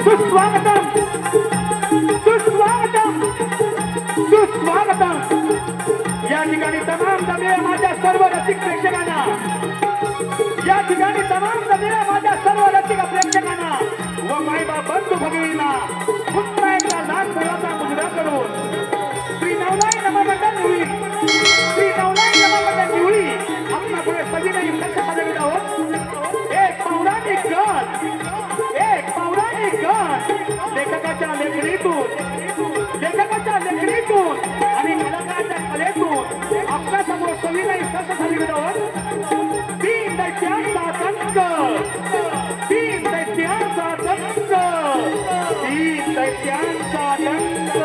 सुस्वागतम सुस्वागतम सुस्वागतम। या ठिकाणी तमाम जमलेल्या माझ्या सर्व रसिक प्रेक्षकांना, या ठिकाणी तमाम जमलेल्या माझ्या सर्व रसिक प्रेक्षकांना व मायबाप बंधू भगिनींना पुन्हा एकदा लाख फुलाचा मुजरा करून श्री नवलाई नममंडळ निवळी, श्री नवलाई नममंडळ निवळी आपल्यापुढे सविनय लक्ष पदवी आहोत। एक पौराणिक गण, एक पौराणिक गण लेखकाच्या लेखणीतून आणि कलाकाराच्या कलेतून आपल्या समोर सविनय लक्ष पदवी आहोत। तीन दैत्यांचा संघ, तीन दैत्यांचा संघ, तीन दैत्यांचा संघ।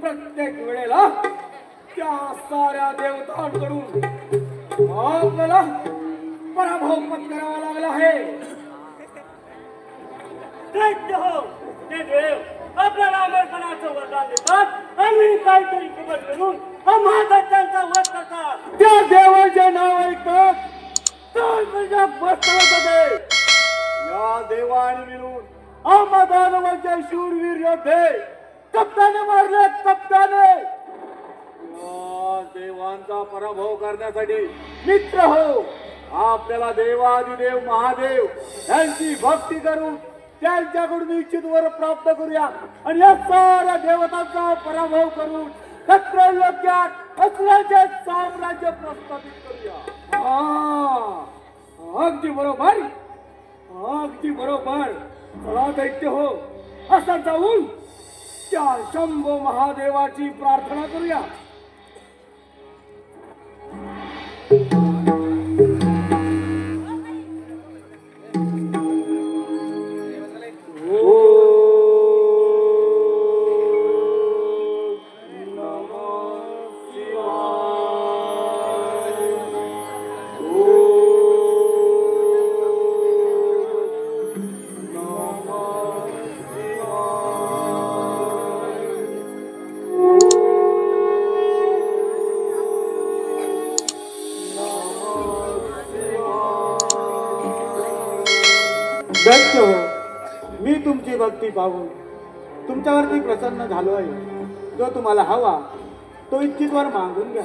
प्रत्येक वेळेला त्या साऱ्या देवतांकडून आपल्याला पराभव पत्करावा लागला आहे। ते देव आपल्याला अमरपणाचं वरदान देतात आणि काहीतरी कबड करून महादत्तांचा वध करतात। त्या देवाचे नाव ऐकतात तर तुझ्या बसतात होते। या देवाने मिळून आम्हा दानवांचे शूरवीर योद्धे कप्ताने मारले, कप्ताने। देवांचा पराभव करण्यासाठी मित्र हो आपल्याला देवादिदेव महादेव यांची भक्ती करून त्यांच्याकडून इच्छित वर प्राप्त करूया आणि या साऱ्या देवतांचा पराभव करून सत्रलोक्यात असल्याचे साम्राज्य प्रस्थापित करूया। अगदी बरोबर, अगदी बरोबर। चला दैत्य हो, असं जाऊन त्या शंभो महादेवाची प्रार्थना करूया। दैत्य हो, मी तुमची भक्ती पाहून तुमच्यावरती प्रसन्न झालो आहे। जो तुम्हाला हवा तो इच्छितवर मागून घ्या।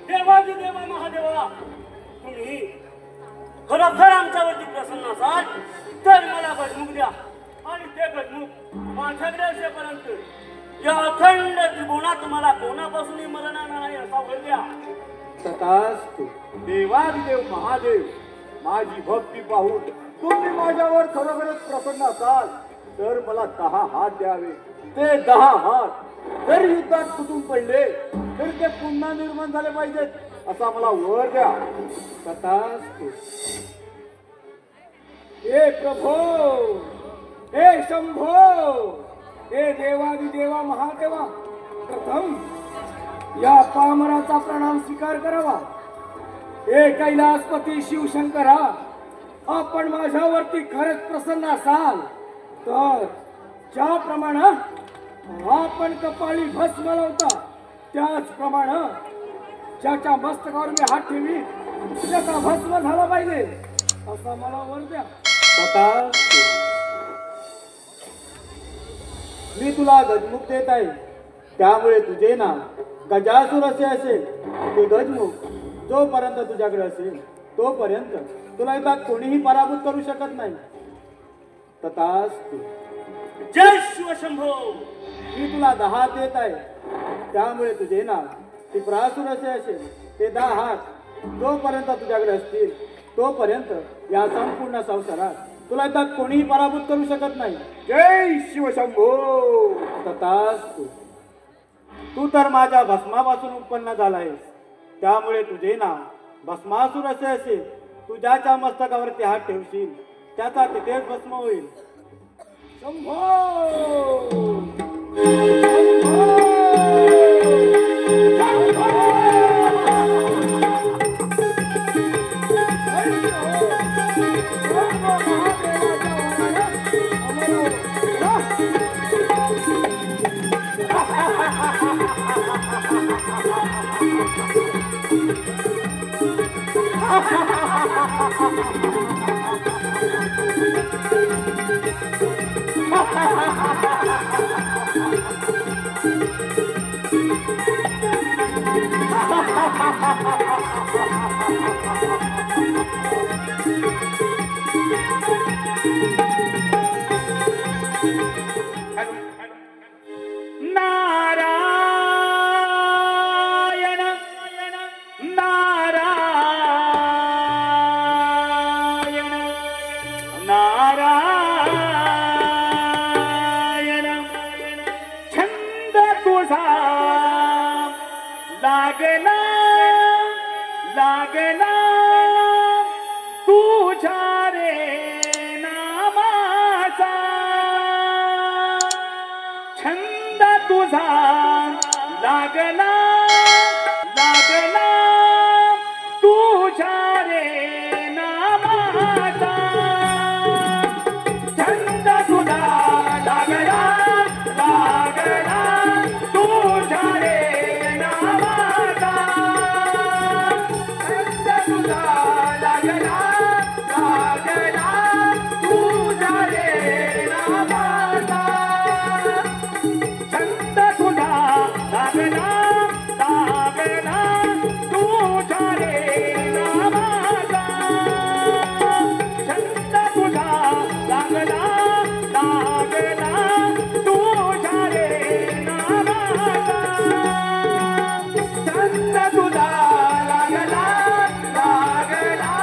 देवाजी देवा महादेवा, तुम्ही खरोखर आमच्यावरती प्रसन्न असाल तर मला गजमुख द्या आणि ते गजमुख माझ्याकडे असेपर्यंत या अखंड त्रिभुवनात तुम्हाला कोणापासूनही मरण नाही असा वळ द्या। तथास्तु। देवादिदेव महादेव, माझी भक्ती पाहून तुम्ही माझ्यावर खरोखरच प्रसन्न असाल तर मला 10 हात द्यावे। ते 10 हात जर युद्धात तुटून पडले तर ते पुन्हा निर्माण झाले पाहिजेत असा मला वर द्या। तथास्तु। हे प्रभो, हे शंभो, हे देवादिदेवा महादेवा, प्रथम या पामराचा प्रणाम स्वीकार करावा। हे कैलासपती शिवशंकरा, आपण माझ्यावरती खरंच प्रसन्न असाल तर ज्याप्रमाणे आपण कपाळी भस्म लावता त्याचप्रमाणे ज्याच्या मस्तकावर मी हात ठेवी त्याचा भस्म झाला पाहिजे असा मला वर द्या। मी तुला गजमुख देत आहे, त्यामुळे तुझे नाव गजासुर असे असेल। ते गजमुख जोपर्यंत तुझ्याकडे असेल तोपर्यंत तुला एकदा कोणीही पराभूत करू शकत नाही। तथास्तु। जय शिवशंभो। मी तुला 10 देत आहे, त्यामुळे तुझे नाव त्रिपुरासुर असे असेल। ते 10 हात जोपर्यंत तुझ्याकडे असतील तोपर्यंत या संपूर्ण संसारात तुला एकदा कोणीही पराभूत करू शकत नाही। जय शिवशंभो। तथास्तु। तू तर माझ्या भस्मापासून उत्पन्न झाला आहेस, त्यामुळे तुझे नाव भस्मासूर असे असेल. तू ज्याच्या मस्तकावरती हात ठेवशील त्याचा तिथेच भस्म होईल. नारायण नारायण नारायण छंद तुझा लागला लागला तुझ्या रे नामाचा छंद तुझा लागला लागला तुझ्या रे नामाचा छंद तुझा लागला लागला तुझ्या रे नामाचा छंद तुझा लागला लागला तुझ्या रे नामाचा छंद तुझा लागला लागला तुझ्या रे नामाचा छंद तुझा लागला लागला तुझ्या रे नामाचा छंद तुझा लागला लागला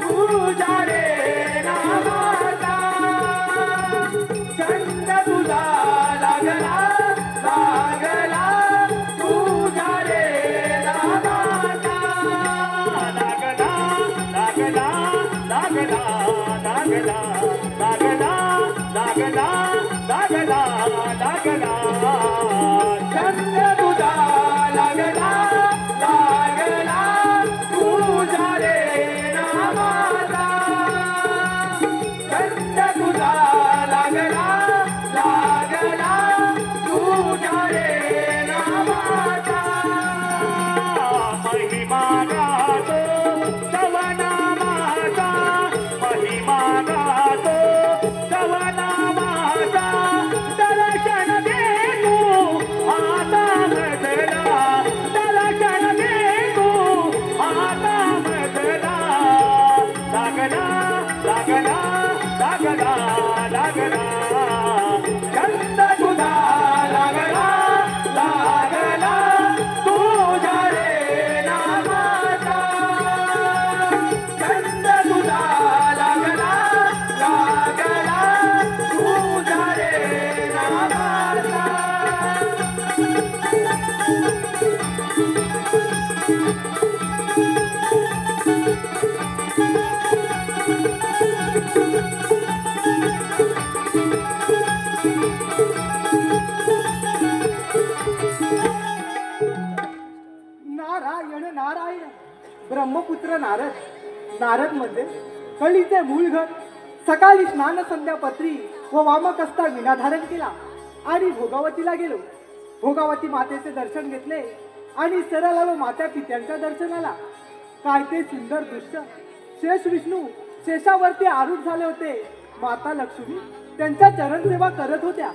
तुझ्या रे नामाचा छंद तुझा लागला लागला तुझ्या रे नामाचा लागला लागला लागला लागला लागला लागला लागला लागला छंद तुझा लागला लागला तुझ्या रे नामाचा छंद तुझा लागला लागला तुझ्या रे नामाचा महिमा गातो तव नामाचा महिमा गातो तव नामाचा दर्शन दे तू आता मधला दर्शन दे तू आता मधला लागला लागला लागला लागला छंद तुझा लागला लागला तुझ्या रे नामाचा छंद तुझा लागला लागला तुझ्या रे नामाचा नारायण नारायण ब्रह्मपुत्र नारद नारद मध्ये कळीचे मूळ घर सकाळी स्नान संध्या पत्री व वामकस्ता विना धारण केला आणि भोगावतीला गेलो. भोगावती मातेचे दर्शन घेतले आणि सरळ आलो माता पित्यांच्या दर्शनाला. काय ते सुंदर दृश्य. शेष विष्णू शेषावरती आरूढ झाले होते. माता लक्ष्मी त्यांच्या चरणसेवा करत होत्या.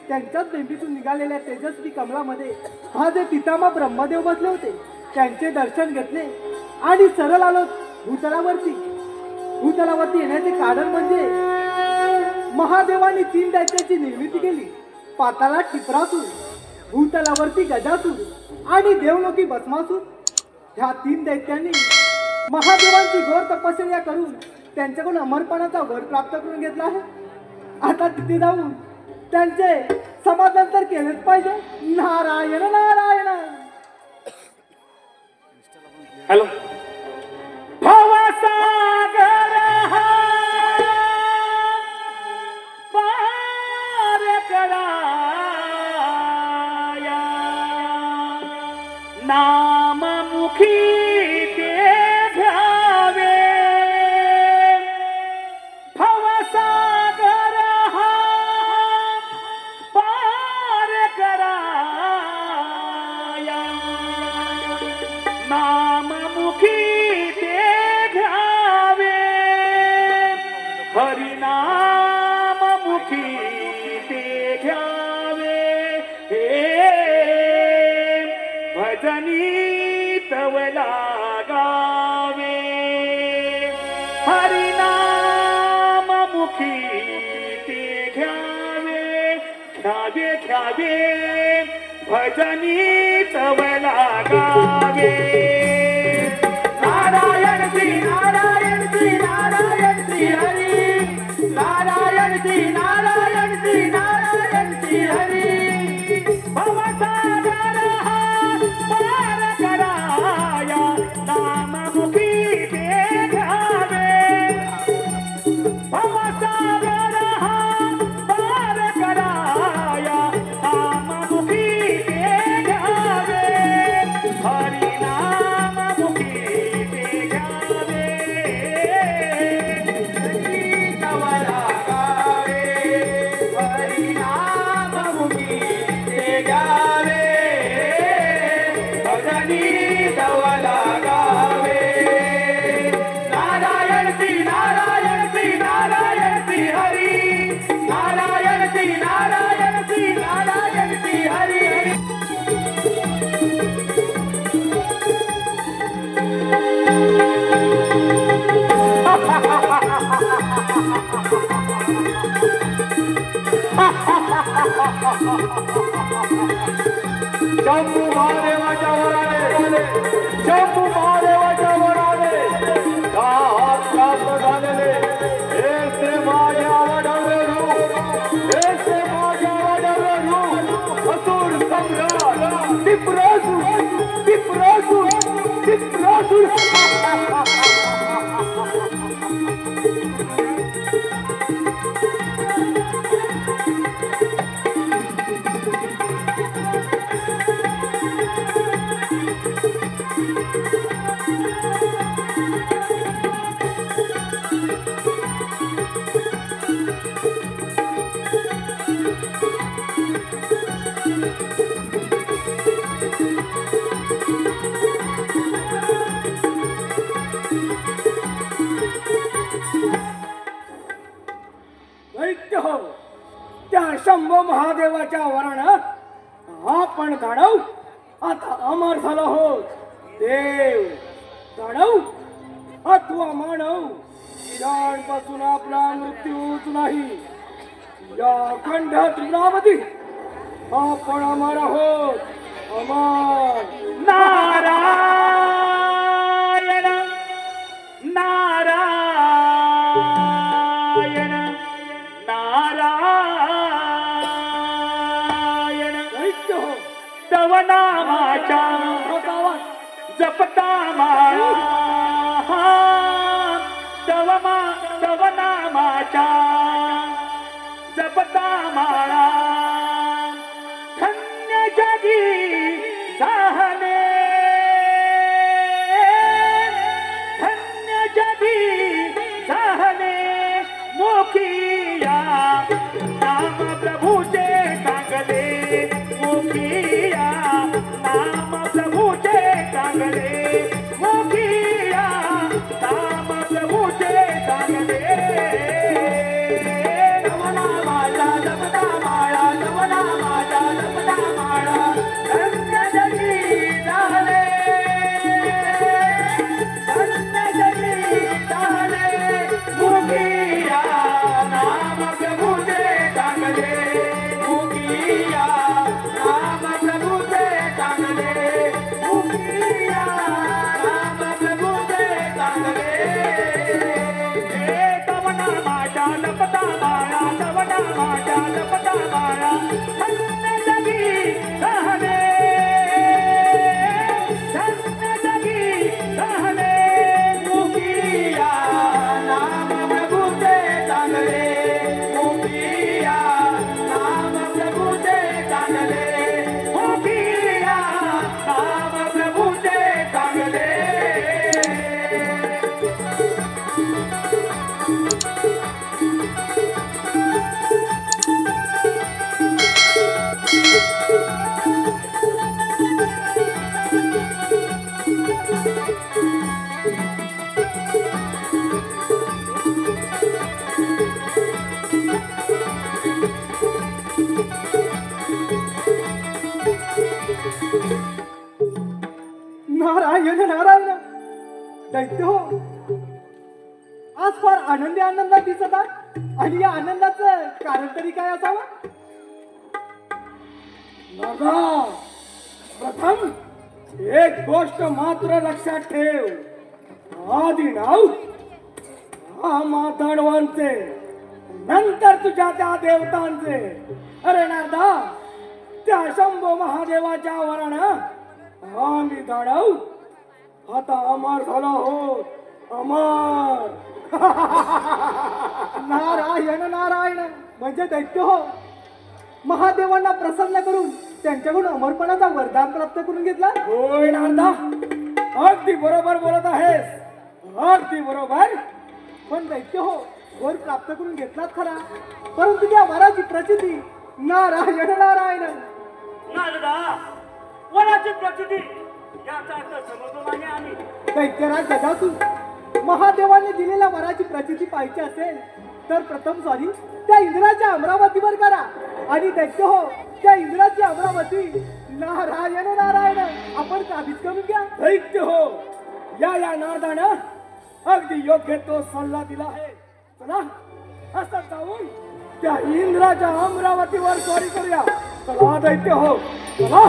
त्यांच्याच बेंबीतून निघालेल्या तेजस्वी कमलामध्ये माझे पितामह ब्रह्मदेव बसले होते. त्यांचे दर्शन घेतले आणि सरळ आलो भूतलावरती. भूतलावरती येण्याचे कारण म्हणजे महादेवाने 3 दैत्याची निर्मिती केली. पाताळात क्षिप्रासूर, भूतलावरती गजासूर आणि देवलोकी भस्मासूर. ह्या 3 दैत्यांनी महादेवांची घोर तपश्चर्या करून त्यांच्याकडून अमरपणाचा वर प्राप्त करून घेतला आहे. आता तिथे जाऊन त्यांचे समाधान तर केलेच पाहिजे. नारायण नारायण हॅलो भवसागर हा पार कराया नाममुखी ते घ्यावे भवसागर हा पार कराया नाममुखी ते घ्यावे हरिनाममुखी ते घ्यावे हे भजनी तव लागावे हरिनाममुखी ते घ्यावे घ्यावे घ्यावे भजनी तव लागावे नारायण श्री नारायण श्री नारायण श्री हरी नारायण श्री नारायण श्री नारायण श्री हरी भवसागर हा पार कराया नाममुखी ते घ्यावे भवसागर हा पार कराया नाममुखी ते घ्यावे हरिनाममुखी ते घ्यावे तव लागावे हरिनाममुखी ते घ्यावे भजनी तव लागावे नारायण श्री नारायण श्री नारायण श्री हरी नारायण श्री नारायण श्री नारायण श्री हरी हरी शंभू महादेवाच्या वराने शंभू महादेवाच्या वराने हात प्राप्त झालेले हे श्री माझे आवडले रूप हे श्री माझे आवडले रूप असुर सम्राट विप्रासुर विप्रासुर विप्रासुर दैत्य हो त्या शंभो महादेवाच्या वरानं आपण दानव आता अमर झाला होत देव दानव अथवा मानव पासून आपला मृत्यूच नाही या खंड त्रिपुरावती आपण अमर आहोत अमर नारायण नारायण नारायण दैत्य हो तव नामाच्या जपता माळा तव नामाच्या जपता माळा धन्य जगी झाले धन्य जगी झाले मोखिया नाम प्रभूचे चांगले मोखिया नाम प्रभूचे चांगले मोखिया नाम प्रभूचे चांगले नवना माझा जपता माळा नवना माझा जपता माळा धन्य जगी झाले धन्य जगी झाले मोखिया नाम प्रभूचे चांगले मोखिया नाम प्रभूचे चांगले मोखिया नाम दैत्य हो, आज फार आनंदी आनंदात दिसत आहात आणि या आनंदाचं कारण तरी काय असावं? नागा, प्रथम एक गोष्ट मात्र लक्षात ठेव. आधी नाव हा माधवांचे, नंतर तुझ्या त्या देवतांचे. अरे नारदा, त्या शंभो महादेवाच्या वरानं आम्ही दाडव आता अमर झालो आहोत. अमर. नारायण नारायण. म्हणजे दैत्य हो, महादेवांना प्रसन्न करून त्यांच्याकडून अमरपणाचा वरदान प्राप्त करून घेतला. होय नारदा, अगदी बरोबर बोलत आहेस, अगदी बरोबर. पण दैत्य हो, वर प्राप्त करून घेतलात खरा, परंतु त्या वराची प्रचिती नारायण नारायण. नारदा, वराची प्रचिती याचा अर्थ समजलो नाही आम्ही. दैत्यराज गजासुर, महादेवांनी दिलेल्या वराची प्रचिती पाहिजे असेल तर प्रथम स्वारी त्या इंद्राच्या अमरावतीवर करा. आणि दैत्य हो, त्या इंद्राची अमरावती नारायण नारायण आपण काबीज करून घ्या. दैत्य हो, या नारदानं अगदी योग्य तो सल्ला दिला आहे. चला असं जाऊन त्या इंद्राच्या अमरावतीवर स्वारी करूया. चला दैत्य हो, चला.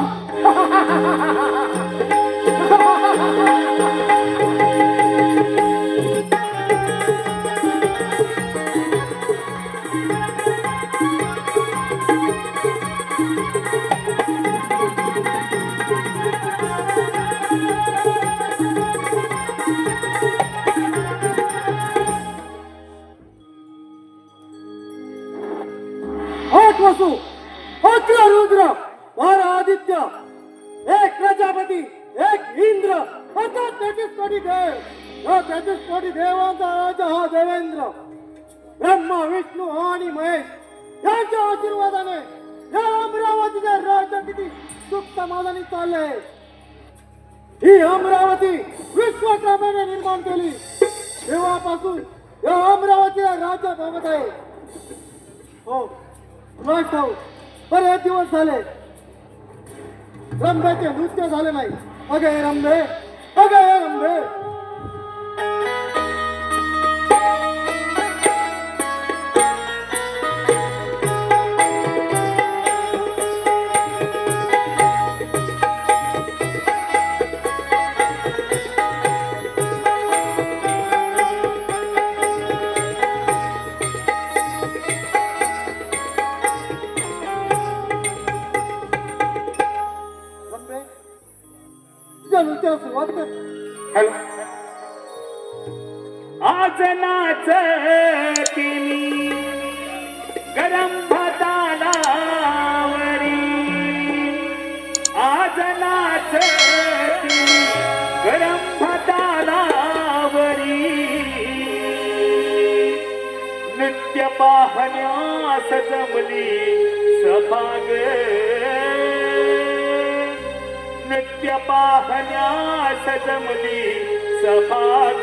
वसु, अखिल रुद्र, बार आदित्य, एक प्रजापती, एक इंद्र, अर्थात 33 कोटी देव. या 33 कोटी देवांचा राजा हा देवेंद्र. ब्रह्मा, विष्णू आणि महेश यांच्या आशीर्वादाने या अमरावतीच्या राज्य किती सुख समाधानी चालले. ही अमरावती विश्वकर्माने निर्माण केली, तेव्हापासून या अमरावतीला राज्य बाबत आहे. हो नष्ट हो, बरेच दिवस झाले रंभेचे नृत्य झाले नाही. अगे रंभे, अगे रंभे. सुरुवात कर. आज नाचती गरम भातालावरी, आज नाचती गरम भातालावरी. नृत्य पाहण्यास जमली सभाग, नृत्य पाहण्यास जमली सभाग.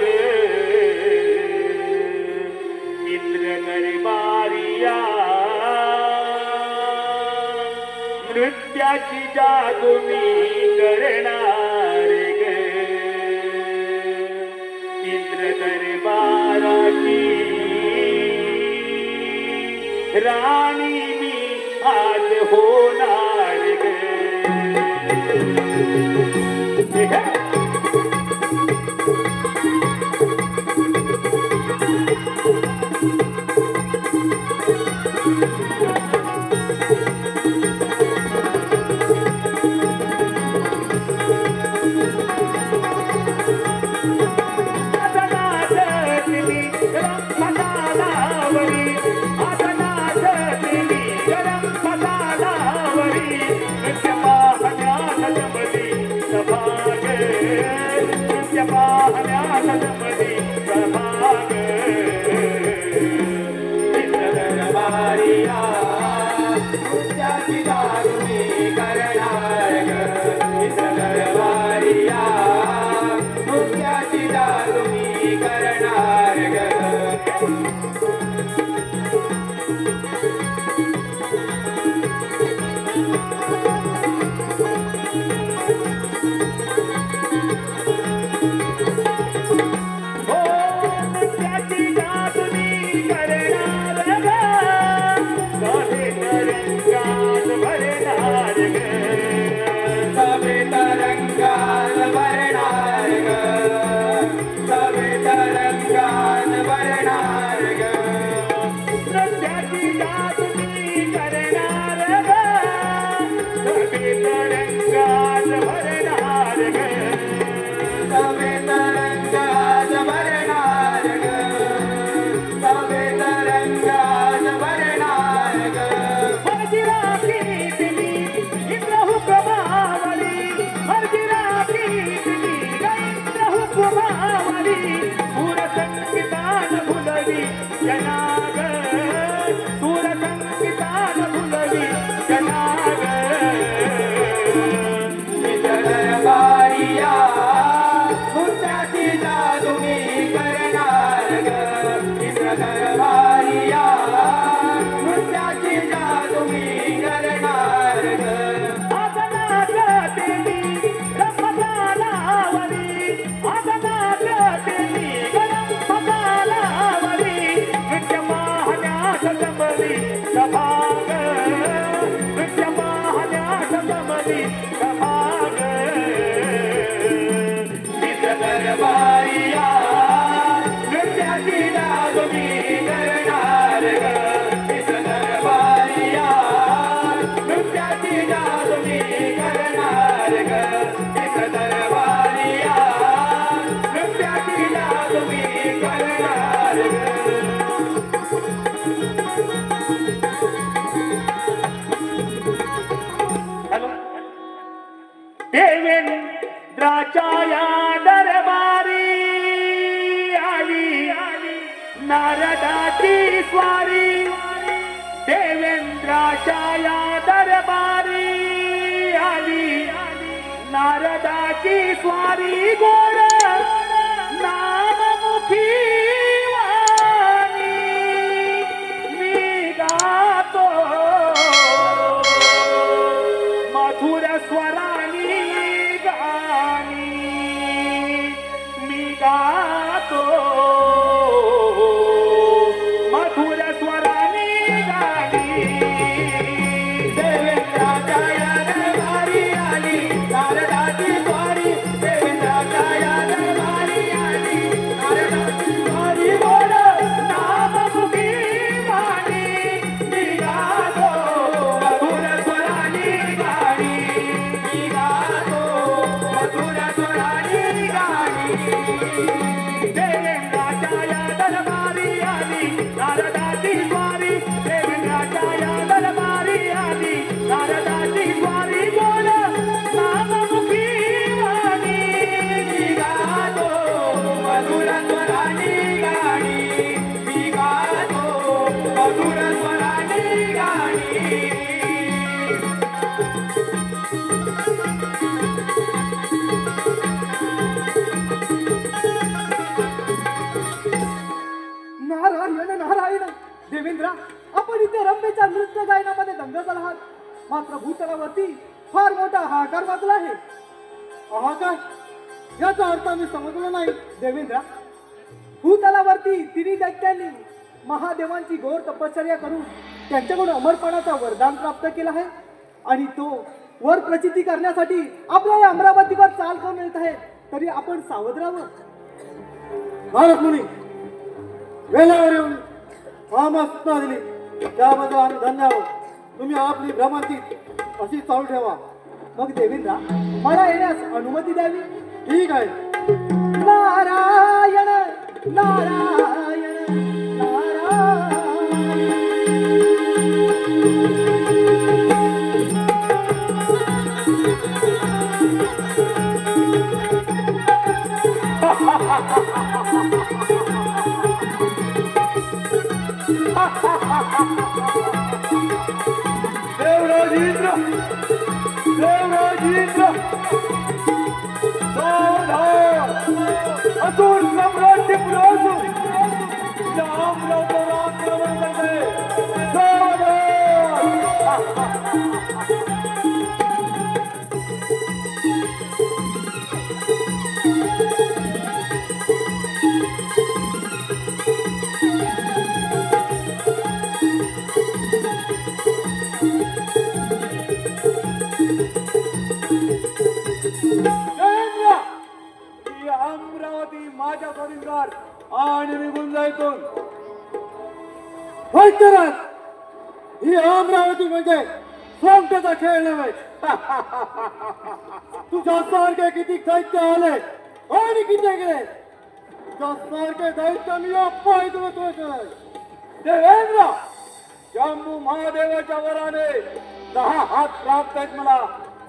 इंद्र दरबारिया नृत्याची जादू मी करणार ग. इंद्र दरबाराची राणी मी आज होणार ग. मावली सूर संगीतान फुलवी जनाग सूर संगीतान फुलवी जनाग दरबारिया मुद्दाची जादू मी करणार ग मित्र दरबारिया मुद्दाची जादू मी करणार ग दरबारिया नृत्याची जादू मी करणार ग मित्र दरबारिया नृत्याची जादू मी करणार ग मित्र दरबारिया नृत्याची जादू मी करणार ग देवेंद्राच्या या दरबारी आली नारदाची स्वारी देवेंद्राच्या या दरबारी आली नारदाची स्वारी गोड नाममुखी वाणी मी गातो मधुर स्वरानी गाणी मी गातो मधुर स्वरानी गाणी देवेंद्राच्या या दरबारी आली नारदाची स्वारी देवेंद्राच्या या दरबारी आली नारदाची स्वारी बोल नाममुखी वाणी मी गातो मधुर स्वरानी गाणी मी गातो मधुर स्वरानी गाणी देवेंद्राच्या या दरबारी आली नारदाची स्वारी देवेंद्राच्या या दरबारी आली नारदाची स्वारी बोल नाममुखी वाणी मी गातो मधुर स्वरानी गाणी मी गातो मधुर स्वरानी गाणी नारायण नारायण देवेंद्र आपण इथे रंभेच्या नृत्य गायनामध्ये दंग झाला आहात मात्र भूतलावरती फार मोठा हाहाकार वाजला आहे हाहाकार याचा अर्थ मी समजलो नाही देवेंद्र भूतलावरती तिन्ही दैत्यांनी महादेवांची घोर तपश्चर्या करून त्यांच्याकडून अमरपणाचा वरदान प्राप्त केला आहे आणि तो वर प्रचिती करण्यासाठी आपल्या या अमरावतीवर चाल करून येत आहे तरी आपण सावध राहावं भारत मुनी वेळेवर येऊन आमस्ता दिली त्याबद्दल आम्ही धन्य आहोत तुम्ही आपली भ्रमंती अशी चालू ठेवा मग देवेंद्र मला येण्यास अनुमती द्यावी ठीक आहे नारायण नारायण नारायण देवराजेंद्र देवराजेंद्र अतुल सम्राट टिपराजू राम लवकर आक्रमण करते अमरावती माझ्या स्वाधीनकार आणि निघून जायतून ही अमरावती म्हणजे सोंगट्याचा खेळ नव्हे तुझ्यासारखे किती दैत्य आले आणि किती गेले तुझ्यासारखे दैत्य मी पाहिजे देवेंद्र शंभू महादेवाच्या वराने 10 हात प्राप्त आहेत मला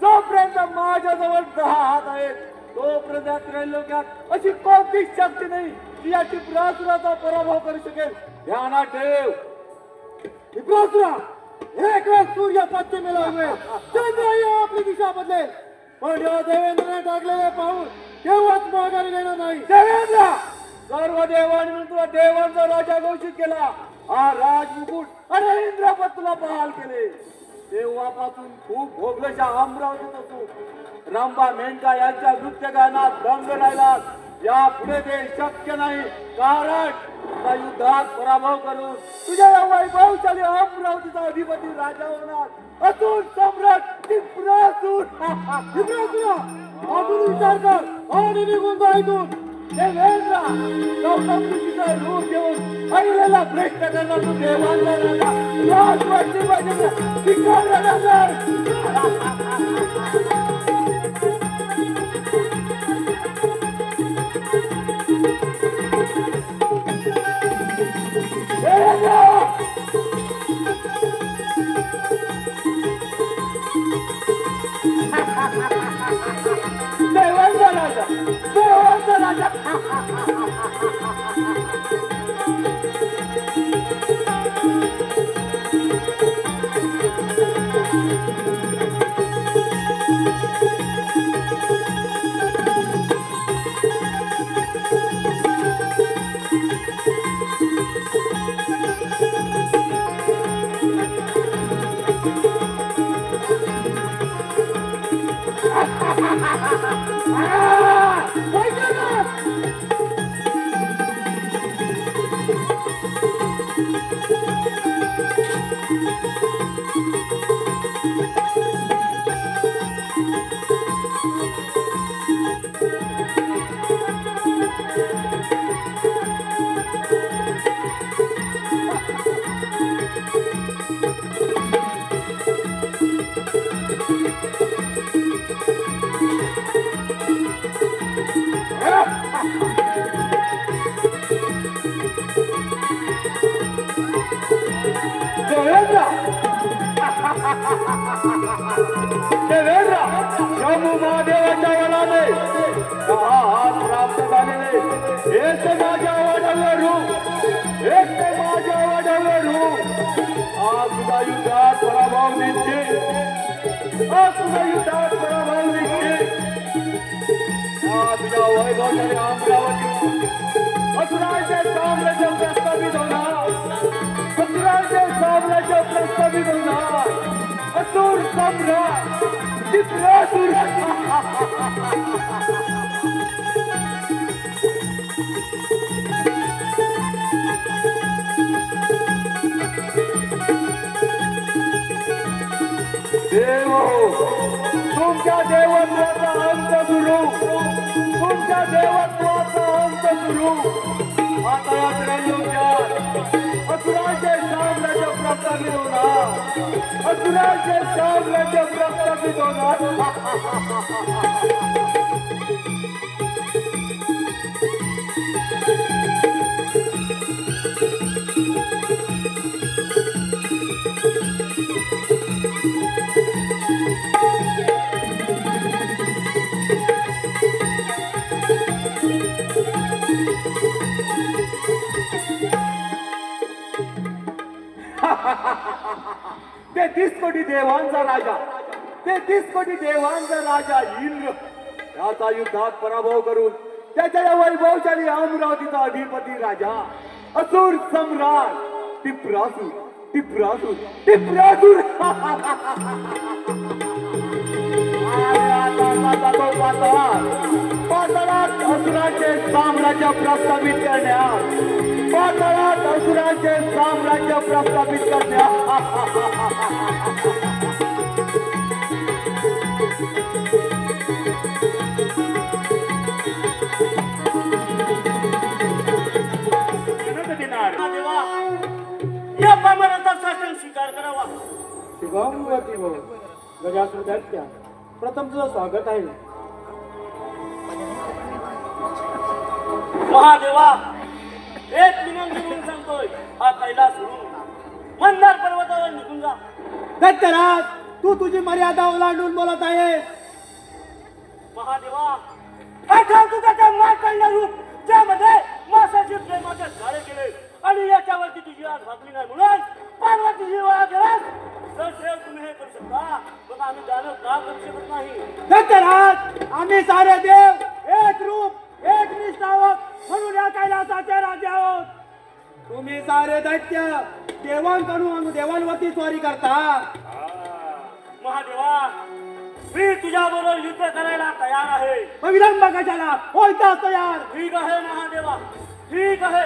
जोपर्यंत माझ्याजवळ 10 हात आहेत तोपर्यंत या त्रैलोक्यात अशी कोणतीच शक्ती नाही की या टिपरासुराचा पराभव करू शकेल. ध्यानात ठेव. टिपरासुरा, एक वेळ सूर्य पश्चिमेला उगवेल, चंद्रही आपली दिशा बदलेल, पण या देवेंद्रने टाकलेले पाऊल केव्हाच माघारी घेणार नाही. देवेंद्र, सर्व देवांनी म्हणून तुला देवांचा राजा घोषित केला. हा राजमुकुट आणि इंद्रपद तुला बहाल केले. तेव्हापासून खूप भोगलेशा अमरावतीत असू रंभा मेनका यांच्या नृत्यगानात दंग राहिला. या पुढे ते शक्य नाही, कारण तुला युद्धात पराभव करून तुझ्या या वैभवशाली अमरावतीचा अधिपती राजा होणार असून सम्राट टिपरासूर. टिपरासुरा, अजून विचार कर आणि निघून जा इथून. देवेंद्र, गौतम ऋषीचं रूप घेऊन अहिल्याला भ्रष्ट करणार तू देवांचा राजा. राजवटी पाहिजे शिकार राजा. देवांचा राजा, देवांचा राजा. देवेंद्र, शंभू महादेवाच्या वराने दहा हात प्राप्त झालेले एक माझ्या वाढवलं रूप, एक माझ्या वाढवलं रूप. आज तुझा युद्धात पराभव निश्चित, आज तुझा युद्धात पराभव निश्चित. तुझ्या वैभवशाली अमरावती असुरांचे साम्राज्य प्रस्थापित होणार, असुरांचे साम्राज्य प्रस्थापित होणार. असुर सम्राट टिपरासूर. देव, तुमच्या देवत्वाचा अंत सुरू, तुमच्या देवत्वाचा अंत सुरू. आता या त्रैलोक्यात असुरांचे साम्राज्य प्रस्थापित होणार, असुरांचे साम्राज्य प्रस्थापित होणार. ते 30 कोटी देवांचा राजा, ते 30 कोटी देवांचा राजा इंद्र त्याचा युद्धात पराभव करून त्याच्या या वैभवशाली अमरावतीचा अधिपती राजा असुर सम्राट टिपरासूर, टिपरासूर, टिपरासूर. पाताळात असुराचे साम्राज्य प्रस्थापित करण्यात, पाताळात असुराचे साम्राज्य प्रस्थापित करण्यात. देवा, या पामराचा शासन स्वीकार करावा. शिवमवती हो, गजासूर दैत्या, प्रथम तुझं स्वागत आहे. महादेवा, एक विनंती म्हणून सांगतोय, हा कैलास सोडून मंदार पर्वतावर निघून जा. दैत्यराज, तू तुझी मर्यादा ओलांडून बोलत आहेस. महादेवा, आठव तुझं त्या मार्तंड रूप ज्यामध्ये मासाचे प्रेमाचे झाडे केले आणि याच्यावरती तुझी आज भागली नाही म्हणून पार्वतीची वाळा केलास. जर देव तुम्ही हे करू शकता मग आम्ही दानव का करू शकत नाही? दत्तराज, आम्ही सारे देव एक रूप एक निष्ठ आहोत म्हणून या कैलासाचे राजे आहोत. तुम्ही सारे दैत्य देवांकडून देवांवरती स्वारी करता. महादेवा, मी तुझ्या बरोबर युद्ध करायला तयार आहे. मग विलंब कशाला? होता तयार. ठीक आहे महादेवा, ठीक आहे.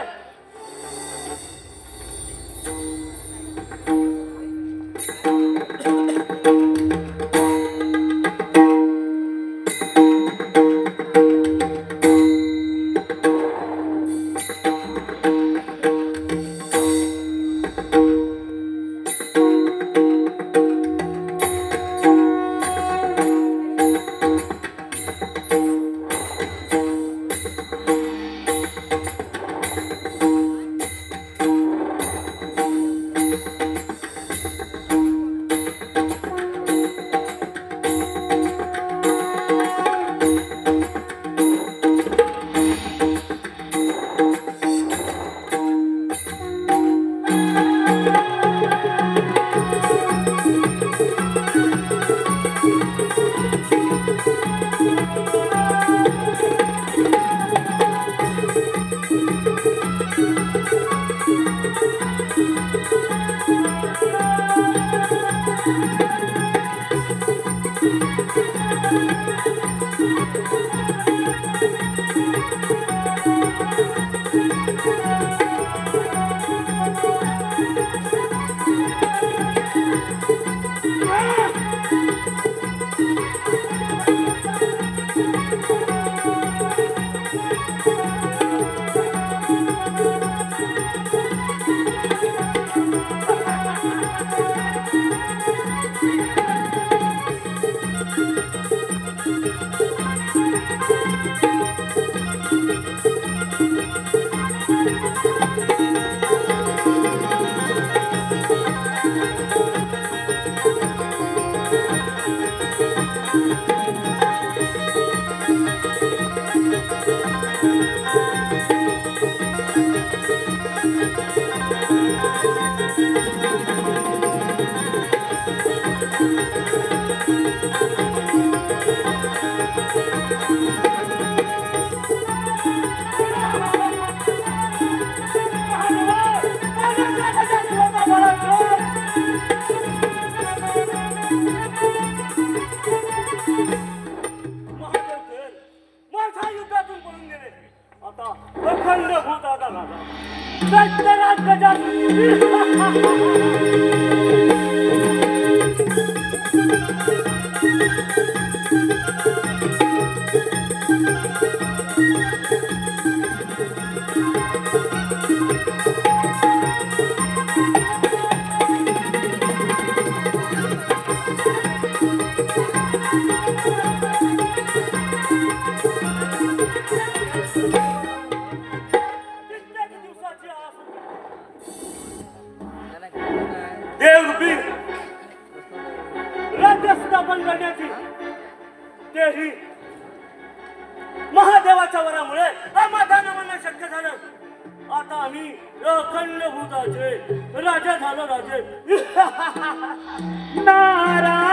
देवरूपी राज्य स्थापन करण्याची तेही महादेवाच्या वरामुळे आम्हाला नावानं शक्य झालं. आता आम्ही अखंड भूताचे राजा झालो. राजे नारायण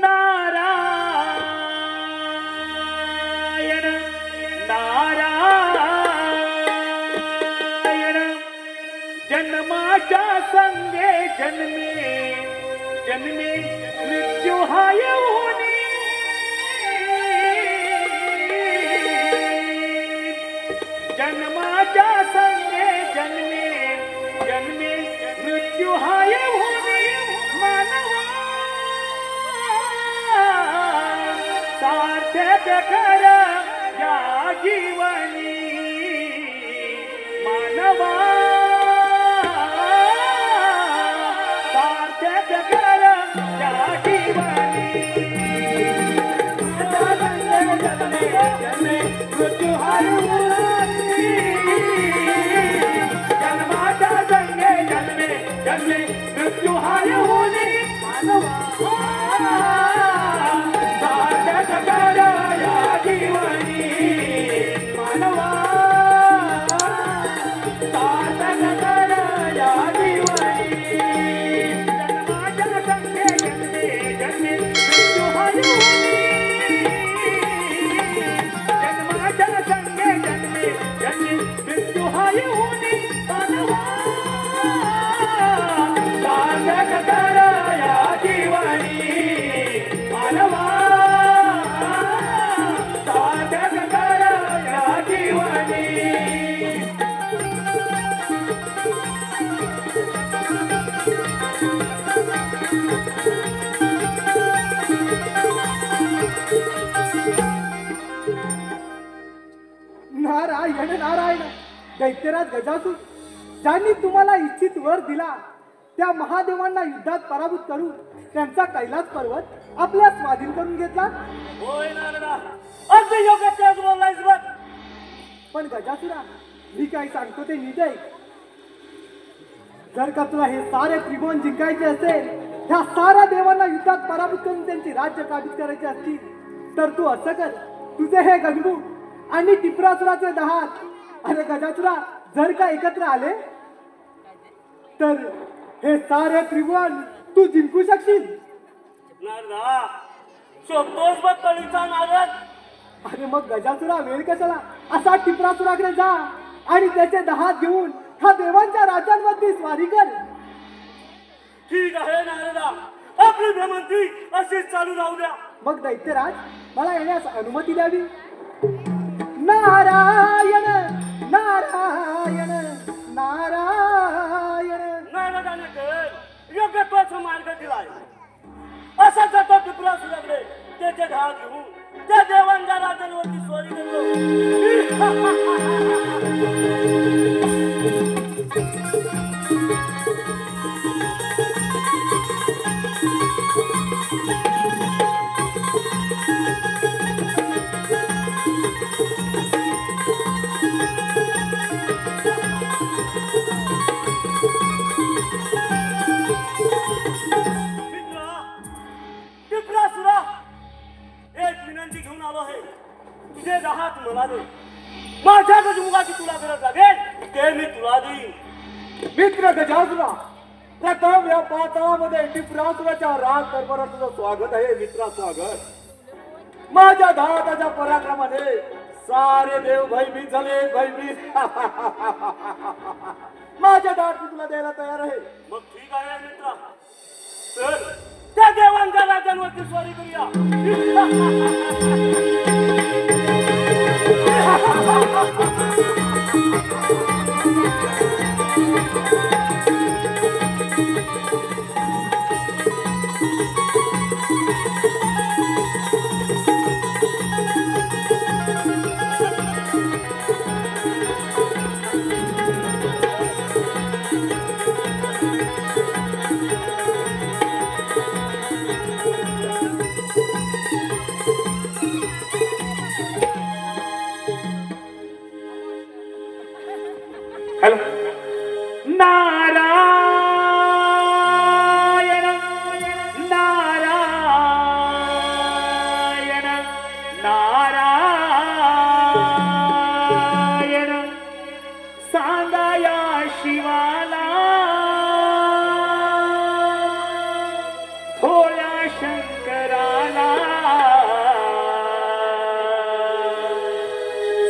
नारायण नारायण. जन्माच्या संगे जन्मे जन्मे मृत्यू हाय होणे. जन्माच्या संगे जन्मे जन्मे मृत्यू हाय होणे. मानवा सार्थक कर या जीवनी. मानवा सार्थक कर या जीवनी. जन्मे जन्मे मृत्यू हाय होणे. जन्माच्या संगे जन्मे जन्मे मृत्यू हाय होणे. मानवा नारायण नारायण. दैत्यराज गजासूर ज्यांनी तुम्हाला इच्छित वर दिला त्या महादेवांना युद्धात पराभूत करून त्यांचा कैलास पर्वत आपल्या स्वाधीन करून घेतला. होय नारदा, अगदी योग्य तेच बोललायस बघ. पण गजासुरा, मी काय सांगतो ते नीट ऐक. जर का तुला हे सारे त्रिभुवन जिंकायचे असेल, ह्या साऱ्या देवांना युद्धात पराभूत करून त्यांची राज्य काबीज करायची असतील, तर तू असं कर, तुझे हे गजमुख आणि टिपरासुराचे 10 हात, अरे गजासुरा, जर का एकत्र आले तर हे सारे त्रिभुवन तू जिंकू शकशील. नारदा, शोधतोस बघ कळीचा नारद. अरे मग गजासुरा, वेळ कशाला, असा टिपरासुराकडे जा आणि त्याचे 10 हात घेऊन ह्या देवांच्या राज्यांवरती स्वारी कर. ठीक आहे नारदा, आपली भ्रमंती अशीच चालू राहू द्या. मग दैत्यराज, मला येण्यास अनुमती द्यावी. नारायण नारायण नारायण. नारदाने तर योग्य तोच मार्ग दिलाय. असा जातो टिपरासुराकडे त्याचे 10 घेऊन त्या देवांच्या राज्यांवरती स्वारी करतो. टिपरासुरा, एक विनंती घेऊन आलो आहे. तुझे 10 हात मला दे. माझ्या गजमुखाची तुला गरज लागेल ते मी तुला देईन. मित्र गजासुरा, प्रथम या पाताळामध्ये टिपरासुराच्या राज दरबारात तुझं स्वागत आहे. मित्रा, स्वागत. माझ्या 10 हाताच्या पराक्रमाने सारे देव भयभीत झाले, भयभीत. माझ्या 10 हात मी तुला द्यायला तयार आहे. मग ठीक आहे मित्रा, चल त्या देवांच्या राज्यांवरती स्वारी करूया. हॅलो. नारायण नारायण नारायण. सांगा या शिवाला भोळ्या शंकराला.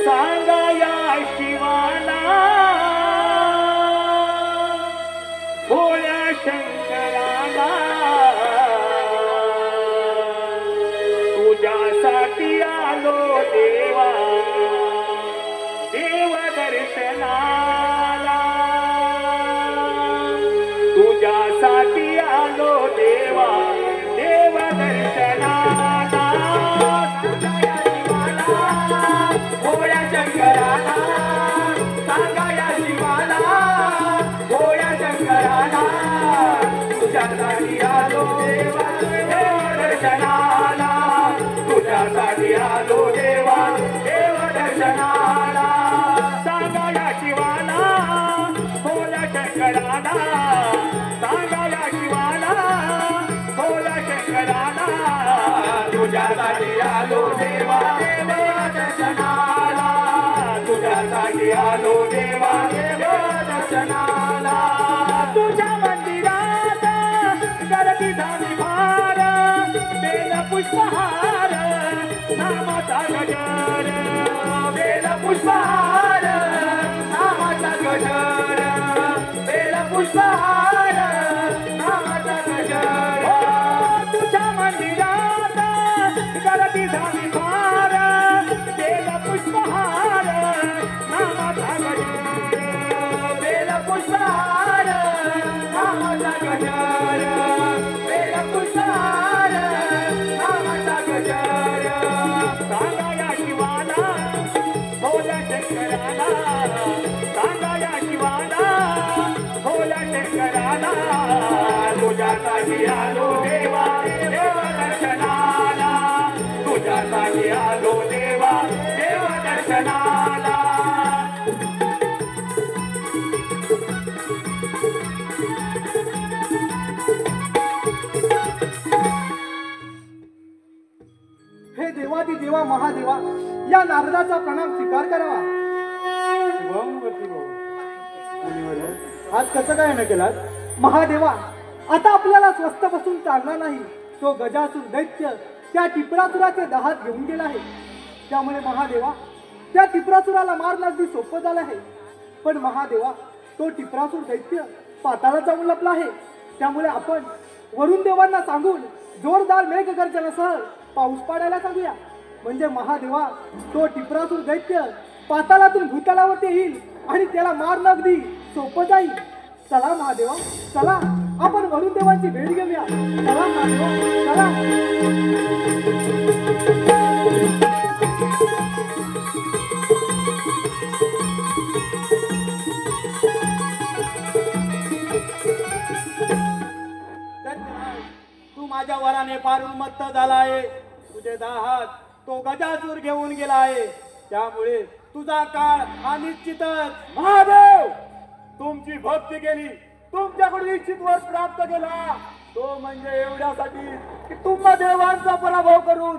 सांगा या शिवाला भोळ्या शंकराला. तुझ्यासाठी आलो देवा, देव दर्शनाला. तुझ्यासाठी आलो देवा, देव दर्शनाला. भोळ्या शंकराला, सांगा या शिवाला भोळ्या शंकराला. तुझ्यासाठी आलो देवा, देव दर्शनाला. तुझ्यासाठी आलो देवा, देव दर्शनाला. सांगा या शिवाला भोळ्या शंकराला. सांगा या शिवाला भोळ्या शंकराला. तुझ्यासाठी आलो देवा, देव दर्शनाला. तुझ्यासाठी आलो देवा, देव दर्शनाला. तुझ्या मंदिरात गर्दीचा विहार, बेल पुष्पहार, नामाचा गजर. बेल पुष्पहार, नामाचा गजर. बेल पुष्पहार, नामाचा गजर. तुझ्या मंदिरात गर्दीचा विहार, बेल पुष्पहार, नामाचा गजर. बेल पुष्पहार, नामाचा गजर. बेल पुष्पहार, नामाचा गजर. सांगा या शिवाला भोळ्या शंकराला. तुझ्यासाठी आलो देवा देव दर्शनाला तुझ्यासाठी आलो देवा देव दर्शनाला हे देवादी देवा महादेवा या नारदाचा प्रणाम स्वीकार करावा. आज कसं काय न केलात महादेवा? आता आपल्याला स्वस्थ बसून चालणार नाही. तो गजासूर दैत्य त्या टिपरासुराचे दहात घेऊन गेला आहे. त्यामुळे महादेवा त्या टिपरासुराला मारणं अगदी सोपं झालं आहे. पण महादेवा तो टिपरासूर दैत्य पाताळात जाऊन लपला आहे. त्यामुळे आपण वरुण देवांना सांगून जोरदार मेघगर्जनासह पाऊस पाडायला सांगूया. म्हणजे महादेवा तो टिपरासूर दैत्य पाताळातून भूतलावरती येईल आणि त्याला मारणं अगदी सोपं जाईल. चला महादेवा चला आपण वरुण देवांची भेट घेऊया. चला महादेवा चला. तू माझ्या वराने फार उन्मत्त झाला आहे. तुझे दाहात तो गजासूर घेऊन गेला आहे. त्यामुळे तुझा काळ हा निश्चितच. महादेव तुमची भक्ती केली, तुमच्याकडून इच्छित वर प्राप्त केला, तो म्हणजे एवढ्यासाठी की तुम्हा देवांचा पराभव करून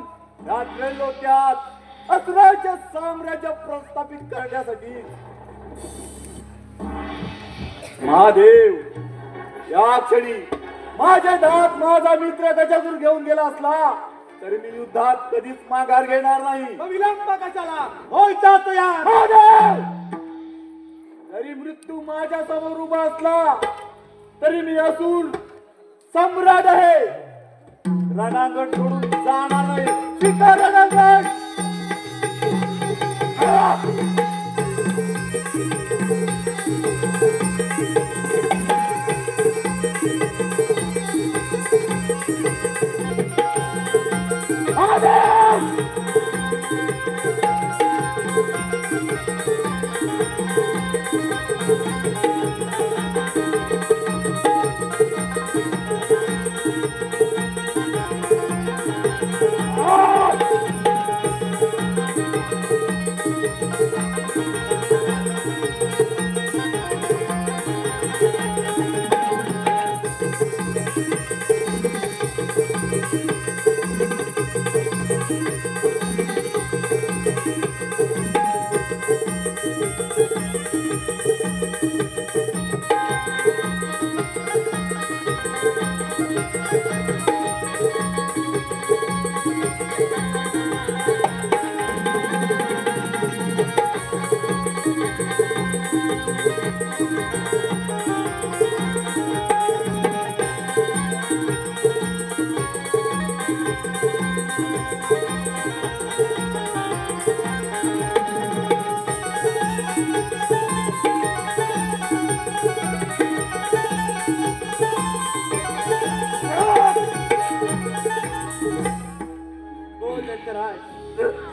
या त्रैलोक्यात असुराचे साम्राज्य प्रस्थापित करण्यासाठी. महादेव या क्षणी माझ्या दात माझा मित्र गजासूर घेऊन गेला असला तरी मी युद्धात कधीच माघार घेणार नाही. विलंब कशाला होईचा तयार. जरी मृत्यू माझ्या समोर उभा असला तरी मी असून सम्राट आहे. रणांगण सोडून जाणार नाही. स्वीकार रणांगण.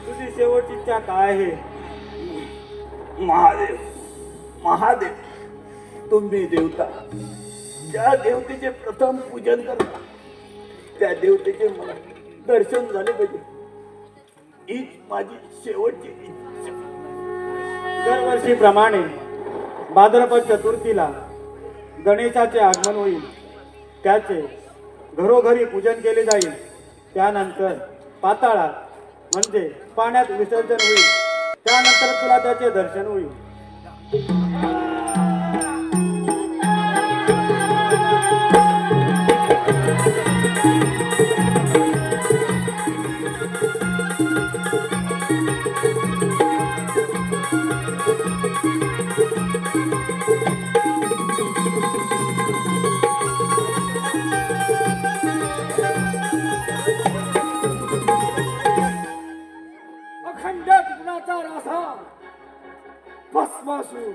तुझी शेवटची इच्छा काय आहे? महादेव महादेव तुम्ही देवता ज्या देवतेचे प्रथम पूजन करता त्या देवतेचे मला दर्शन झाले पाहिजे. हीच माझी शेवटची इच्छा. दरवर्षीप्रमाणे भाद्रपद चतुर्थीला गणेशाचे आगमन होईल. त्याचे घरोघरी पूजन केले जाईल. त्यानंतर पाताळात म्हणजे पाण्यात विसर्जन होईल. त्यानंतर तुला त्याचे दर्शन होईल. भस्मासूर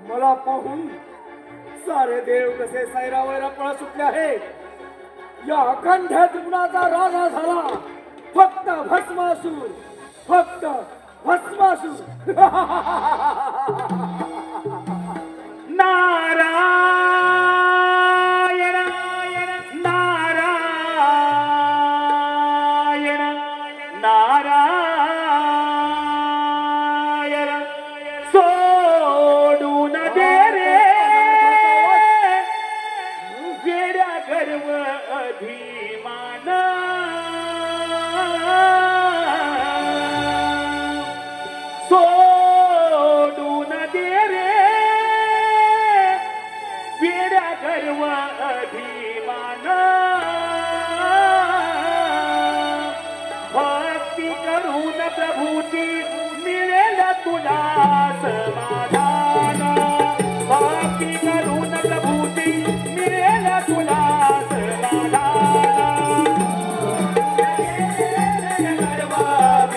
मला पाहून सारे देव कसे सैरावैरा पळा सुटले आहे. या अखंड त्रिपुराचा राजा झाला फक्त भस्मासूर, फक्त भस्मासूर. नारायण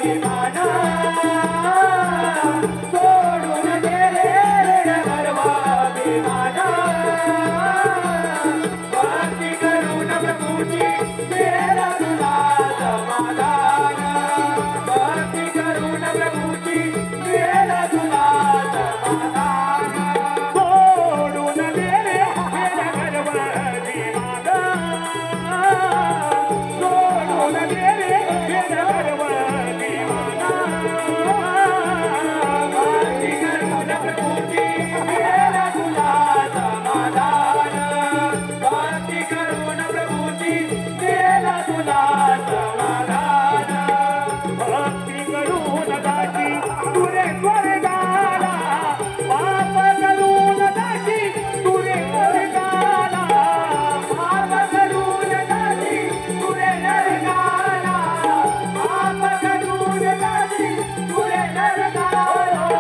विमाना सोडून गेले रे गर्वा विमाना भक्ती करून प्रभूची मिळेल तुला समाधान भक्ती करून प्रभूची मिळेल तुला समाधान सोडून गेले गर्वा विमाना सोडून गेले गर्वा विमाना भक्ती करून प्रभूची मिळेल तुला समाधान भक्ती करून प्रभूची मिळेल तुला समाधान भक्ती करून दासी तुरे स्वर्गाला पाप करून दासी तुरे स्वर्गाला पाप करून दासी तुरे नरकाला पाप करून दासी तुरे नरकाला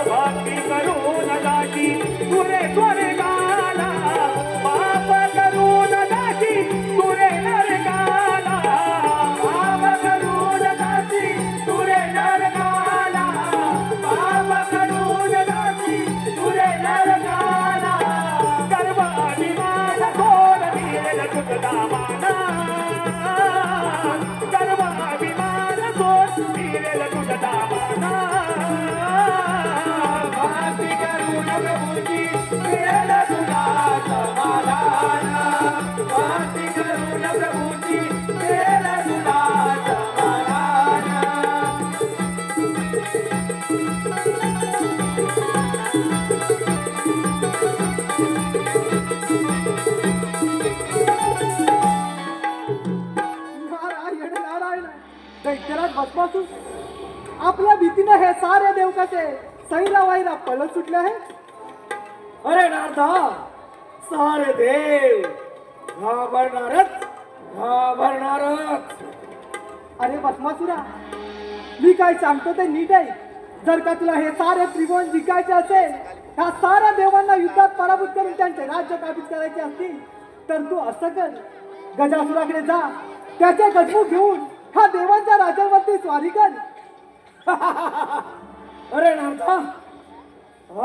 भक्ती करून दासी तुरे स्वर्गाला पाप करून दासी तुरे नरकाला पाप करून दासी तुरे नरकाला पाप करून दासी तुरे नरकाला गर्वाभिमान सोड मिळेल तुझा माना गर्वाभिमान सोड मिळेल तुझा माना भक्ती करून प्रभूची मिळेल तुला समाधान भक्ती करून प्रभूची मिळेल तुला समाधान नारायण नारायण दैत्यराज भस्मासूर आपल्या भीतीनं हे सारे देव कसे सैरा वाईरा पळत सुटले आहे. अरे नारदा सारे देव घाबरणारच घाबरणारच. अरे भस्मासुरा मी काय सांगतो ते नीट आहे. जर का तुला हे सारे त्रिभुवन जिंकायचे असेल ह्या साऱ्या देवांना युद्धात पराभूत करून त्यांचे राज्य काबीज करायचे असतील तर तू असं कर गजासुराकडे जा त्याचे गजमुख घेऊन ह्या देवांच्या राज्यावरती स्वारी कर. अरे नारदा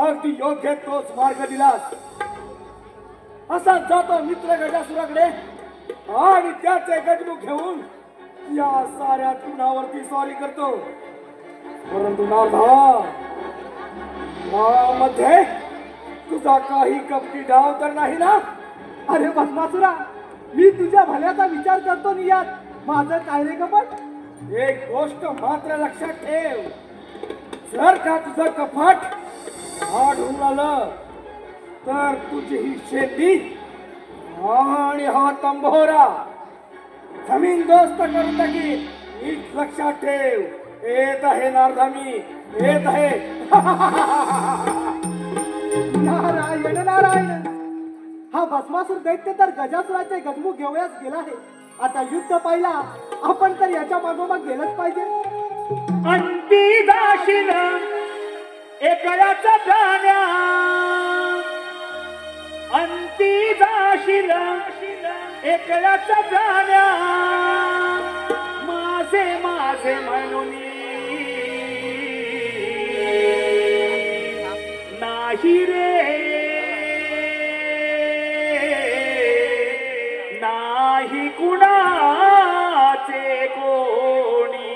अगदी योग्य तोच मार्ग दिलास. असा जातो मित्र गजासुराकडे आणि त्याचे गजमुख घेऊन या साऱ्या तृणावरती स्वारी करतो. परंतु नारदा यामध्ये तुझा काही कपटी डाव तर नाही ना. अरे भस्मासुरा मी तुझ्या भल्याचा विचार करतो नि यात माझं काय रे कपट. एक गोष्ट मात्र लक्षात ठेव जर का तुझं कपट आढळून आलं तर तुझी ही शेती आणि हा तंबोरा जमीन दोस्त करून टाकी. नीट लक्षात ठेव. येत आहे नारदा मी येत आहे. नारायण नारायण हा भस्मासूर दैत्य तर गजासुराचे गजमुख घेऊयाच गेला आहे. आता युद्ध पाहिला आपण तर याच्या मागोमाग गेलंच पाहिजे. अंती जाशील एकल्याचा प्राण्या अंती जाशील एकल्याचा प्राण्या माझे माझे म्हणून नाही रे नाही कुणाचे कोणी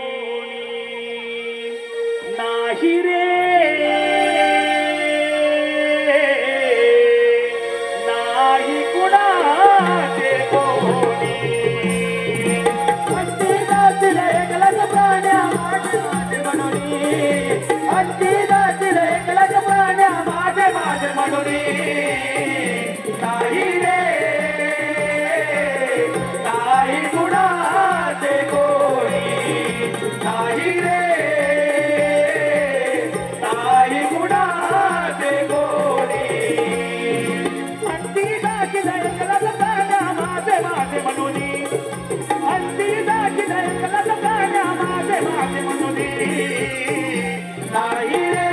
नाही रे नाही कुणाचे कोणी अंती जातील एकलाच प्राण्या माझे माझे म्हणून अंती जातील एकलाच प्राण्या माझे माझे म्हणून नाही रे नाही कुणाचे कोणी नाही रे नाही कुणाचे कोणी अंती जातील एकलाच प्राण्या माझे माझे म्हणून अंती जातील एकलाच प्राण्या माझे माझे म्हणून नाही रे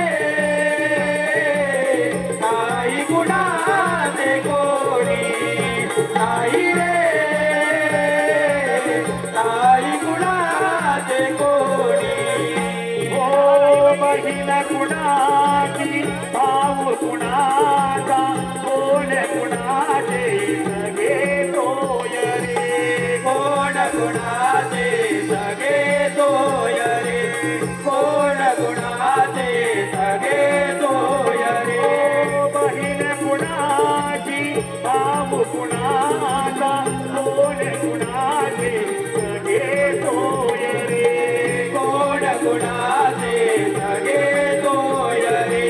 नाही कुणाचे कोणी नाही रे नाही कुणाचे कोणी बहीण कुणाची भाऊ कुणाचा कोण कुणाचे सगळे तोय रे कोण कुणाचे सगळे तोय रे कोण कुणाचे सगळे तोय रे बहीण कुणाची भाऊ कुणाचा कोण कुणाचे सगळे तोय रे कोण कुणाचे सगळे तोय रे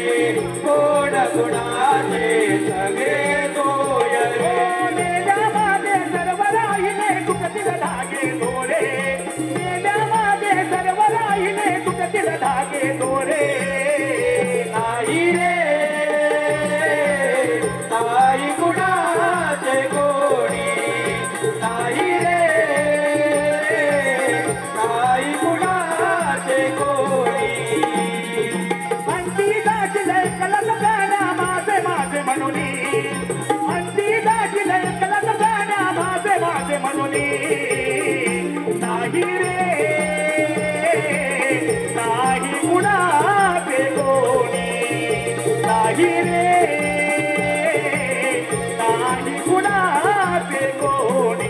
कोण कुणाचे सगळे तोय रे मेल्यामध्ये सर्व राहिले तुटतील धागे दोरे मेल्यामध्ये सर्व राहिले तुटतील धागे दोरे नाही रे नाही कुणाचे कोणी नाही रे नाही कुणाचे कोणी अंती दाखिले कलत गाण्या माझे माझे म्हणून अंती दाखिले कलत गाण्या माझे माझे म्हणून नाही रे नाही कुणाचे कोणी नाही रे नाही कुणाचे कोणी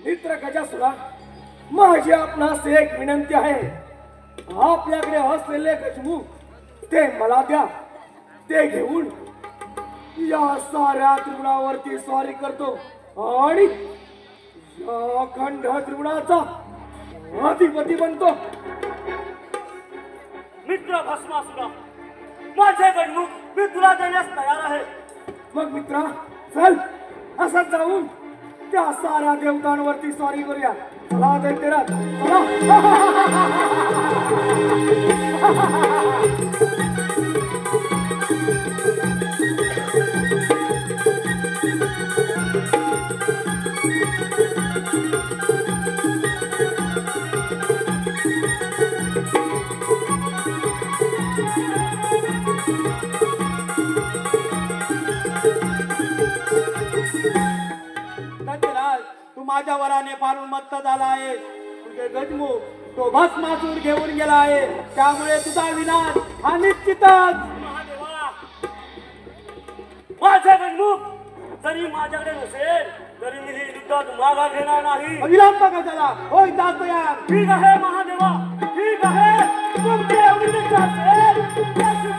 मित्र गजासुरा, माझी आपणास एक विनंती आहे. आपल्याकडे असलेले गजमुख ते मला द्या. ते घेऊन या साऱ्या त्रिगुणावरती स्वारी करतो आणि या अखंड त्रिगुणाचा अधिपती बनतो. मित्र भस्मासुरा, माझे गणमुख मी तुला देण्यास तयार आहे. मग मित्रा, चल असं जाऊन त्या साऱ्या देवतांवरती स्वारी करूया. चला दैत्यराज, चला. दत्तराज, तू माझ्या वराने फार उन्मत्त झाला आहे. तुझे गजमुख तो भस्मासूर घेऊन गेला आहे. त्यामुळे तुझा विनाश हा निश्चितच. महादेवा, माझे गणमुख जरी माझ्याकडे नसेल तरी मी ही युद्धात मागा घेणार नाही. विलंब कशाला? होय जातो यार. ठीक आहे महादेवा, ठीक आहे. तुमची एवढी इच्छा असेल तर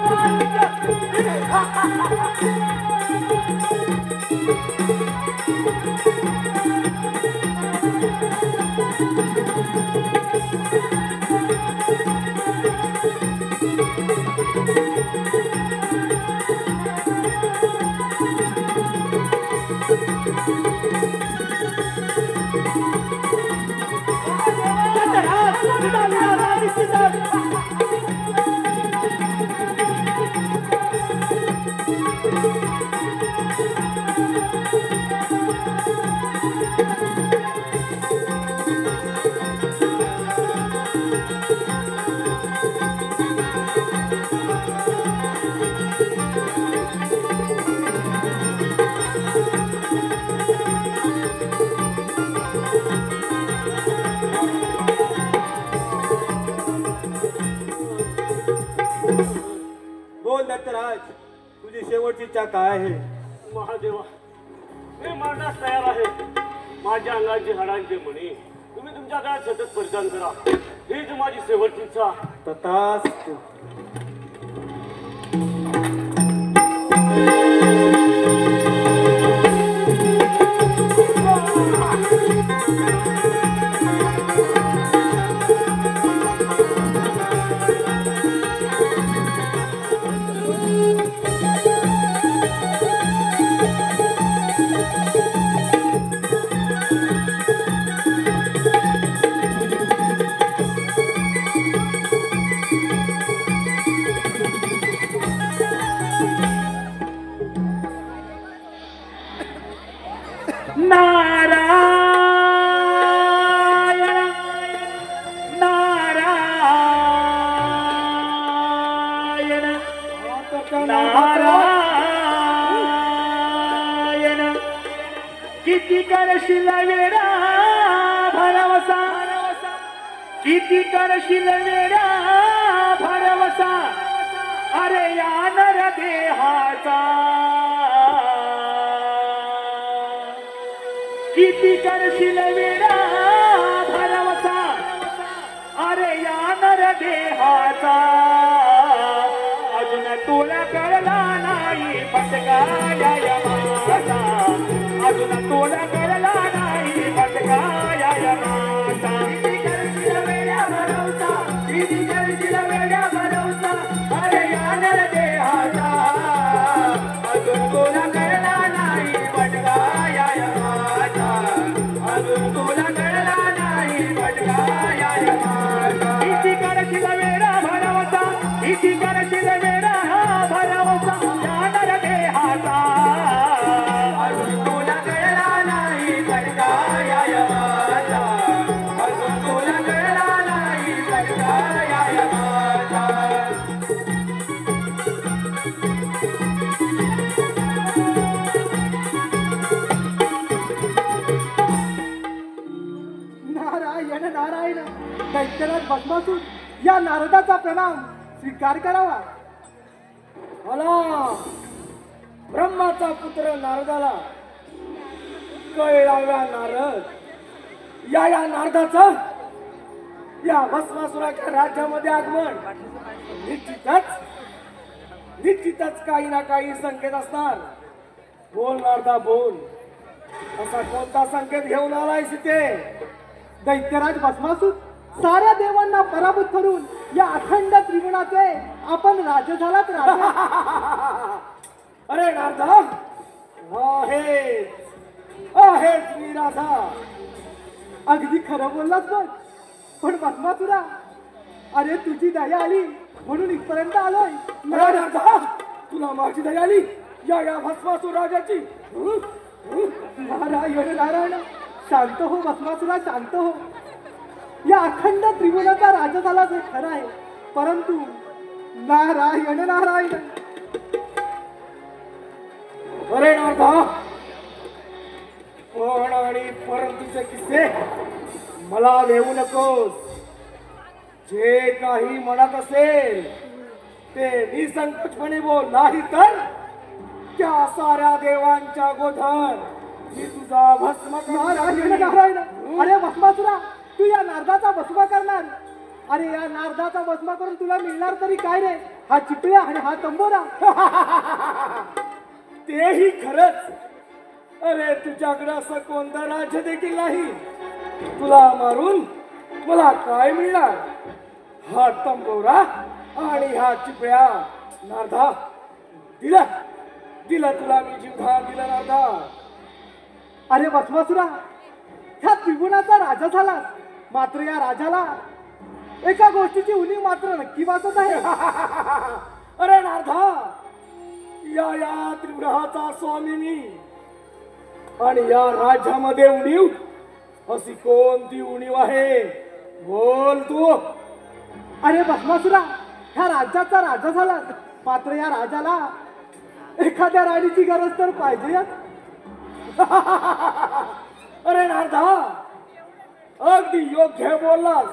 बोल दत्तराज, तुझी शेवटची इच्छा काय आहे? महादेवा, मी मरण्यास तयार आहे. माझ्या अंगाची हाडांचे मणी तुम्ही तुमच्या काळात सतत परिधान करा. हीच माझी शेवटची इच्छा. तथास्तु. वेडा भरवसा किती करशील वेडा भरवसा अरे या नर देहाचा किती करशील वेडा भरवसा अरे या नर देहाचा अजून तुला कळला नाही फटका या यमाचा अजून तुला कळला नाही फटका या यमाचा किती करशील वेडा भरवसा किती करशील वेडा भरवसा अरे या नर देहाचा अजून तुला कळला नाही फटका या यमाचा अजून तुला कळला नाही फटका या यमाचा किती करशील वेडा भरवसा किती करशील वेडा भरवसा या नर देहाचा अजून तुला कळला नाही फटका या यमाचा अजून तुला कळला नाही फटका या यमाचा नारायण नारायण दैत्यराज भस्मासूर या नारदाचा प्रणाम स्वीकार करावा. मला ब्रह्माचा पुत्र नारदाला कळलाव्या नारद या नारदाचं या भस्मासुराच्या राज्यामध्ये आगमन निश्चितच काही ना काही संकेत असणार. बोल नारदा बोल, असा कोणता संकेत घेऊन आलायस ते? दैत्यराज भस्मासूर साऱ्या देवांना पराभूत करून या अखंड त्रिगुणाचे आपण राजे झालात राजा. अरे नारदा आहेच मी राजा. अगदी खरं बोललास बघ. पण भस्मासुरा अरे तुझी दया आली म्हणून इथपर्यंत आलोय. अरे नारदा तुला माझी दया आली या भस्मासूर राजाची. नारायण नारायण शांत हो भस्मासुरा शांत हो. या अखंड त्रिगुणाचा राजा झाला हे खरं आहे, परंतु नारायण नारायण. अरे नारदा पण आणि परंतुचे किस्से मला देऊ नकोस. जे काही मनात असेल ते निसंकोचपणे बोल, नाही तर त्या साऱ्या देवांच्या गोधन मी तुझा भस्म नारायण नारायण. अरे भस्मासुरा तू या नारदाचा भस्म करणार. अरे या नारदाचा भस्म करून तुला मिळणार तरी काय रे? हा चिपळ्या आणि हा तंबोरा. तेही खरंच. अरे तुझ्याकडे असं कोणतं राज्य देखील नाही. तुला मारून मला काय मिळणार? हा तंबोरा आणि हा चिपळ्या. नारदा दिला तुला मी जीवधान दिला नारदा. अरे भस्मासुरा ह्या त्रिगुणाचा राजा झालास, मात्र या राजाला एका गोष्टीची उणीव मात्र नक्की वाचत आहे. अरे नारदा या त्रिग्रहाचा स्वामी मी, आणि या राज्यामध्ये उणीव अशी कोणती उणीव आहे? बोल तू. अरे भस्मासुरा ह्या राज्याचा राजा झालास, मात्र या राजाला एखाद्या राणीची गरज तर पाहिजे. अरे नारदा अगदी योग्य बोललास.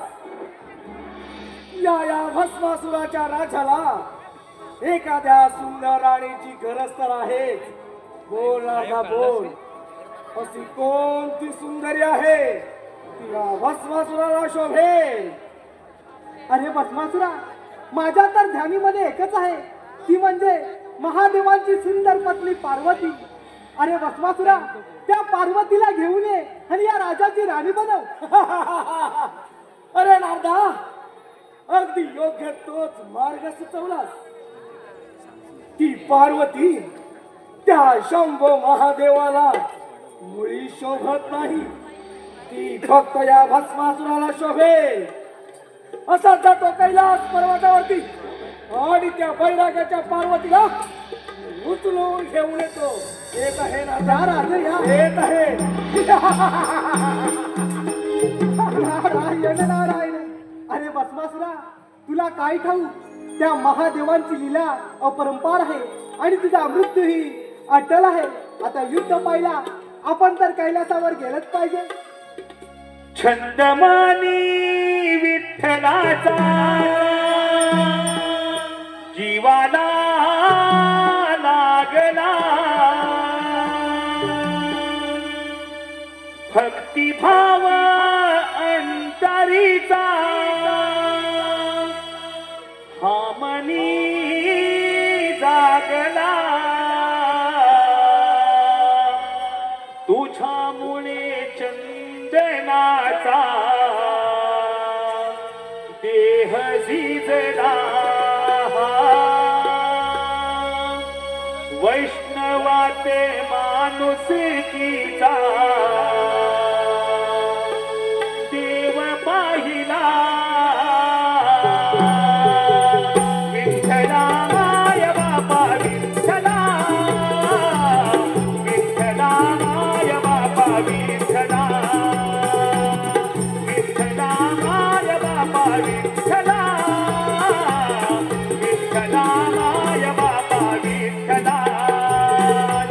या भस्मासुराच्या राजाला एखाद्या सुंदर राणीची गरज तर आहे. बोल नारदा बोल, अशी कोणती सुंदरी आहे तिला भस्मासुराला शोभेल? अरे भस्मासुरा माझ्या तर ध्यानीमध्ये एकच आहे, ती म्हणजे महादेवांची सुंदर पत्नी पार्वती. अरे भस्मासुरा त्या पार्वतीला घेऊन ये आणि या राजाची राणी बनव. अरे नारदा अगदी योग्य तोच मार्ग सुचवलास. ती पार्वती त्या शंभो महादेवाला मुळी शोभत नाही. ती फक्त या भस्मासुराला शोभेल. असाच जातो कैलास पर्वतावरती आणि त्या बैराग्याच्या पार्वतीला उचलून घेऊन येतो. येत आहे ना राजा या. येत आहे. नारायण नारायण. अरे भस्मासुरा तुला काय ठाऊक, त्या महादेवांची लीला अपरंपार आहे आणि तुझा मृत्यू ही अटल आहे. आता युद्ध पाहिला आपण तर कैलासावर गेलंच पाहिजे. छंदमानी विठ्ठलाचा जीवाला लागला, भक्तिभाव अंतरीचा हा मनी जागला. तुझ्यामुळे चंदनाचा देह झिजला, वैष्णवाते माणुसकीचा देव पाहिला. विठ्ठला माय बापा विठ्ठला, विठ्ठला माय बापा विठ्ठला, विठ्ठला माय बापा विठ्ठला, विठ्ठला माय बापा विठ्ठला.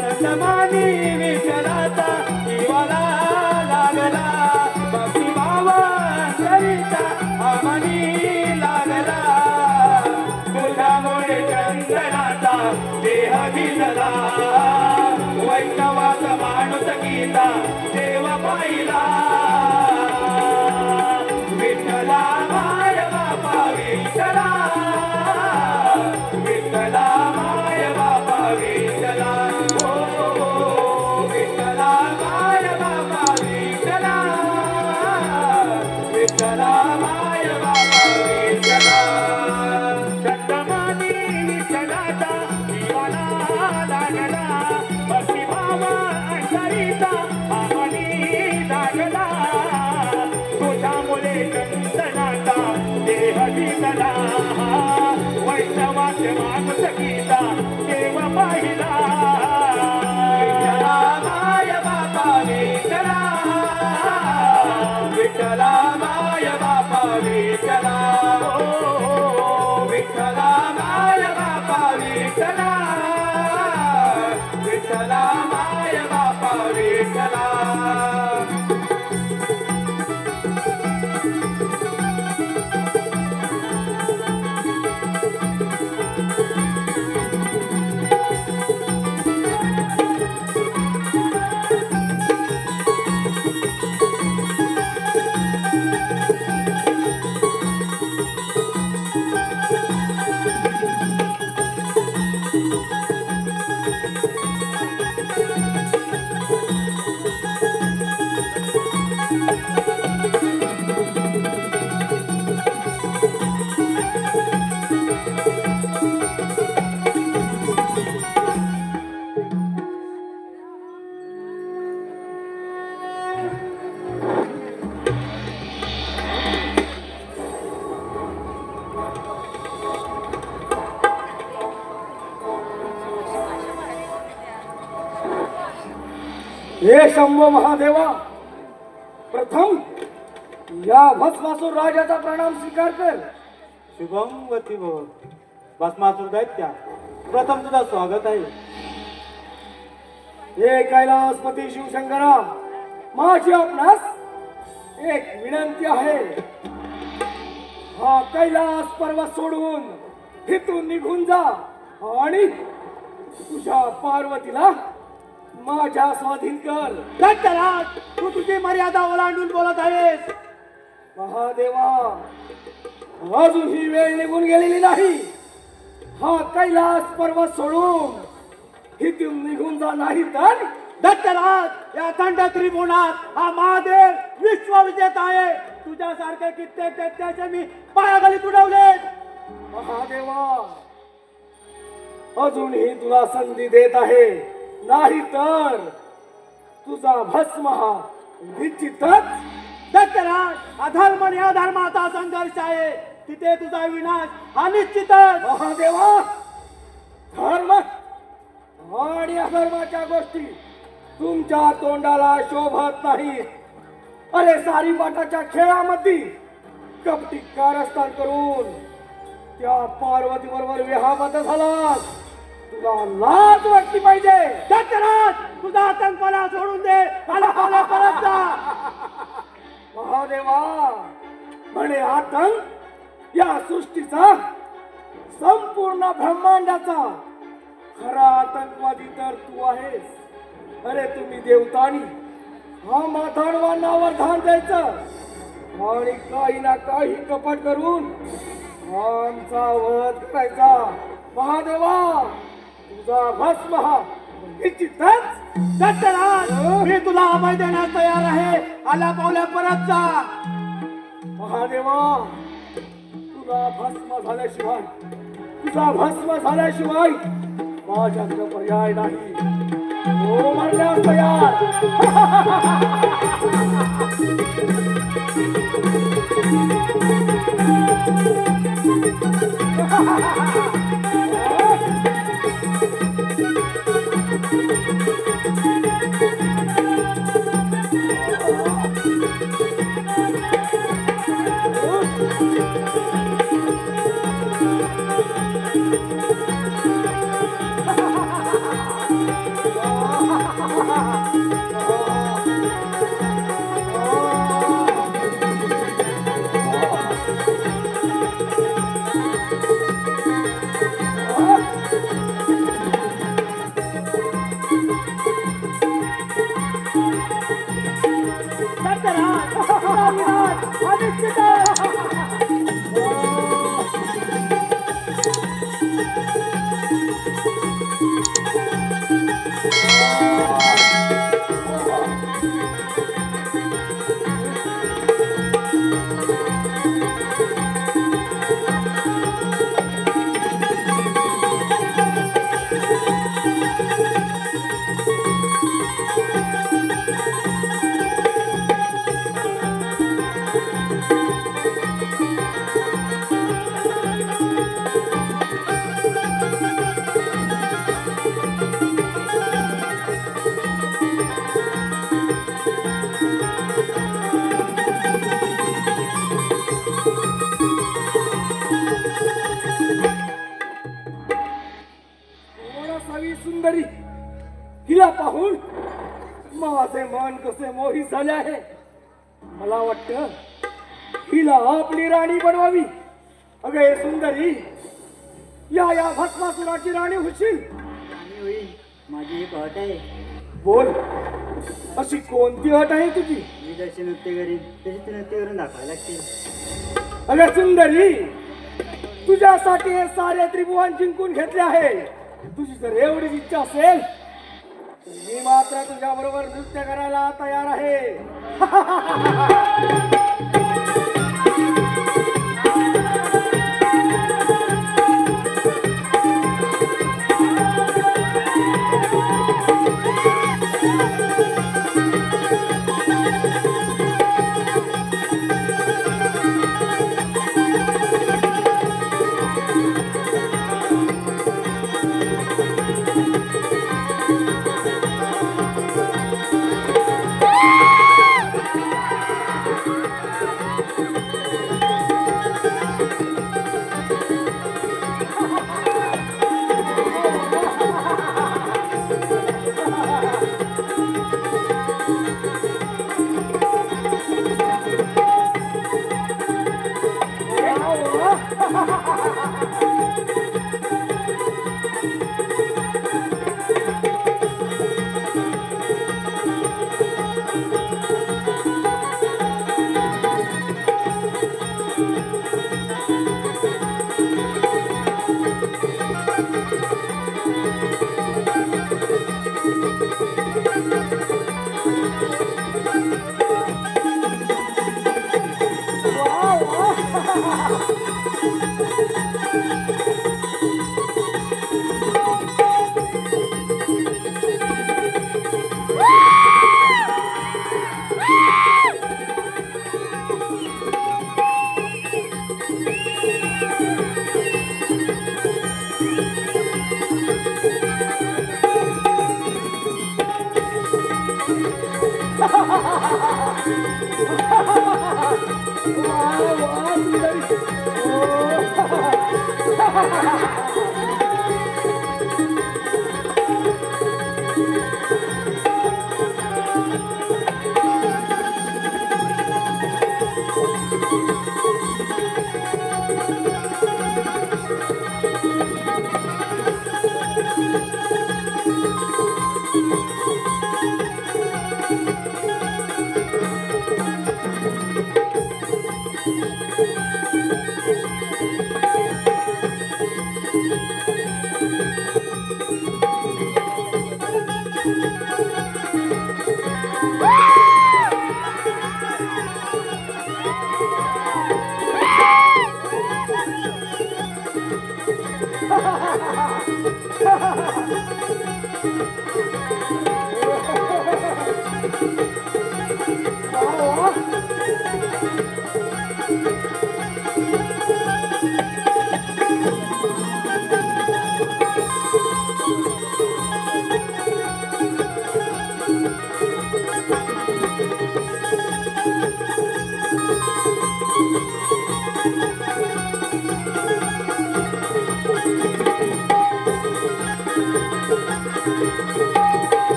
चंदमानी विठ्ठलाचा जीवाला लागला, भक्तिभाव अंतरीचा हा मनी लागला. तुझ्यामुळे चंदनाचा देह भिजला, वैष्णवाचा माणूस गीता देव पाहिला. विठ्ठला माय बापा विठ्ठला, विठ्ठला माय बापा विठ्ठला. हो विठ्ठला माय बापा विठ्ठला, विठ्ठला माय बापा विठ्ठला. चंदमानी विठ्ठलाचा जीवाला लागला, भक्तिभाव अंतरीचा हा मनी जागला. तुझ्यामुळे चंदनाचा देह भिजला, वैष्णवाचे माणूस गीता देव पाहिला. विठ्ठला माय बापा विठ्ठला, विठ्ठला माय बापा विठ्ठला. विठ्ठला माय बापा विठ्ठला, विठ्ठला माय बापा विठ्ठला. हे शंभो महादेवा, प्रथम या भस्मासूर राजाचा प्रणाम स्वीकार कर. शुभम गती भव. भस्मासूर दैत्या, प्रथम तुझा स्वागत आहे. हे कैलासपती शिवशंकरा, माझी आपणास एक विनंती आहे. हा कैलास पर्वत सोडून इथून निघून जा आणि तुझ्या पार्वतीला माझ्या स्वाधीन कर. दत्तराज, तू तुझी मर्यादा ओलांडून बोलत आहेस. महादेवा, अजून ही वेळ निघून गेलेली नाही. हा कैलास पर्वत सोडून इथून निघून जा, नाही तर दत्तराज, या अखंड त्रिभुवनात हा महादेव विश्वविजेता आहे. तुझ्यासारखे कित्येक दैत्याचे मी पायाखाली तुडवले. महादेवा, अजूनही तुला संधी देत आहे, नाही तर तुझा भस्म हा निश्चितच. दत्तराज, अधर्म आणि अधर्माचा संघर्ष आहे, तिथे तुझा विनाश हा निश्चितच. महादेवा, धर्म आणि अधर्माच्या गोष्टी तुमच्या तोंडाला शोभत नाहीत. अरे सारीपाटाच्या खेळामध्ये कपटी कारस्थान करून त्या पार्वती बरोबर विवाहबद्ध झालास. तुला लाज वाटली पाहिजे. दत्तराज तुझा आतंकपणा सोडून दे आणि मला परत जा. महादेवा म्हणे आतंक या सृष्टीचा संपूर्ण ब्रह्मांडाचा खरा आतंकवादी तर तू आहेस. अरे तुम्ही देवतानी हा माथाडवानावर धान द्यायचं आणि काही ना काही कपट करून आमचा वध करायचा. महादेवा तुझा भस्म हा निश्चितच. दत्तराज मी तुला अभय देण्यास तयार आहे. आल्या पावल्या परत जा. महादेवा तुझा भस्म झाल्याशिवाय माझ्याकडे पर्याय नाही. हो मरण्यास तयार. सुंदरी हिला पाहून माझे मन कसे मोहित झाले आहे. मला वाटतं हिला आपली राणी बनवावी. अगे सुंदरी या भस्मासुराची राणी होशील. होईल. माझी एक अट आहे. बोल अशी कोणती अट आहे तुझी. मी जसे नृत्य करीन तसे ते नृत्य करून दाखवायला लागतील. अगे सुंदरी तुझ्यासाठी हे सारे त्रिभुवन जिंकून घेतले आहे. तुझी जर एवढीच इच्छा असेल तर मी मात्र तुझ्या बरोबर नृत्य करायला तयार आहे.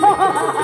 हा, हा, हा, हा.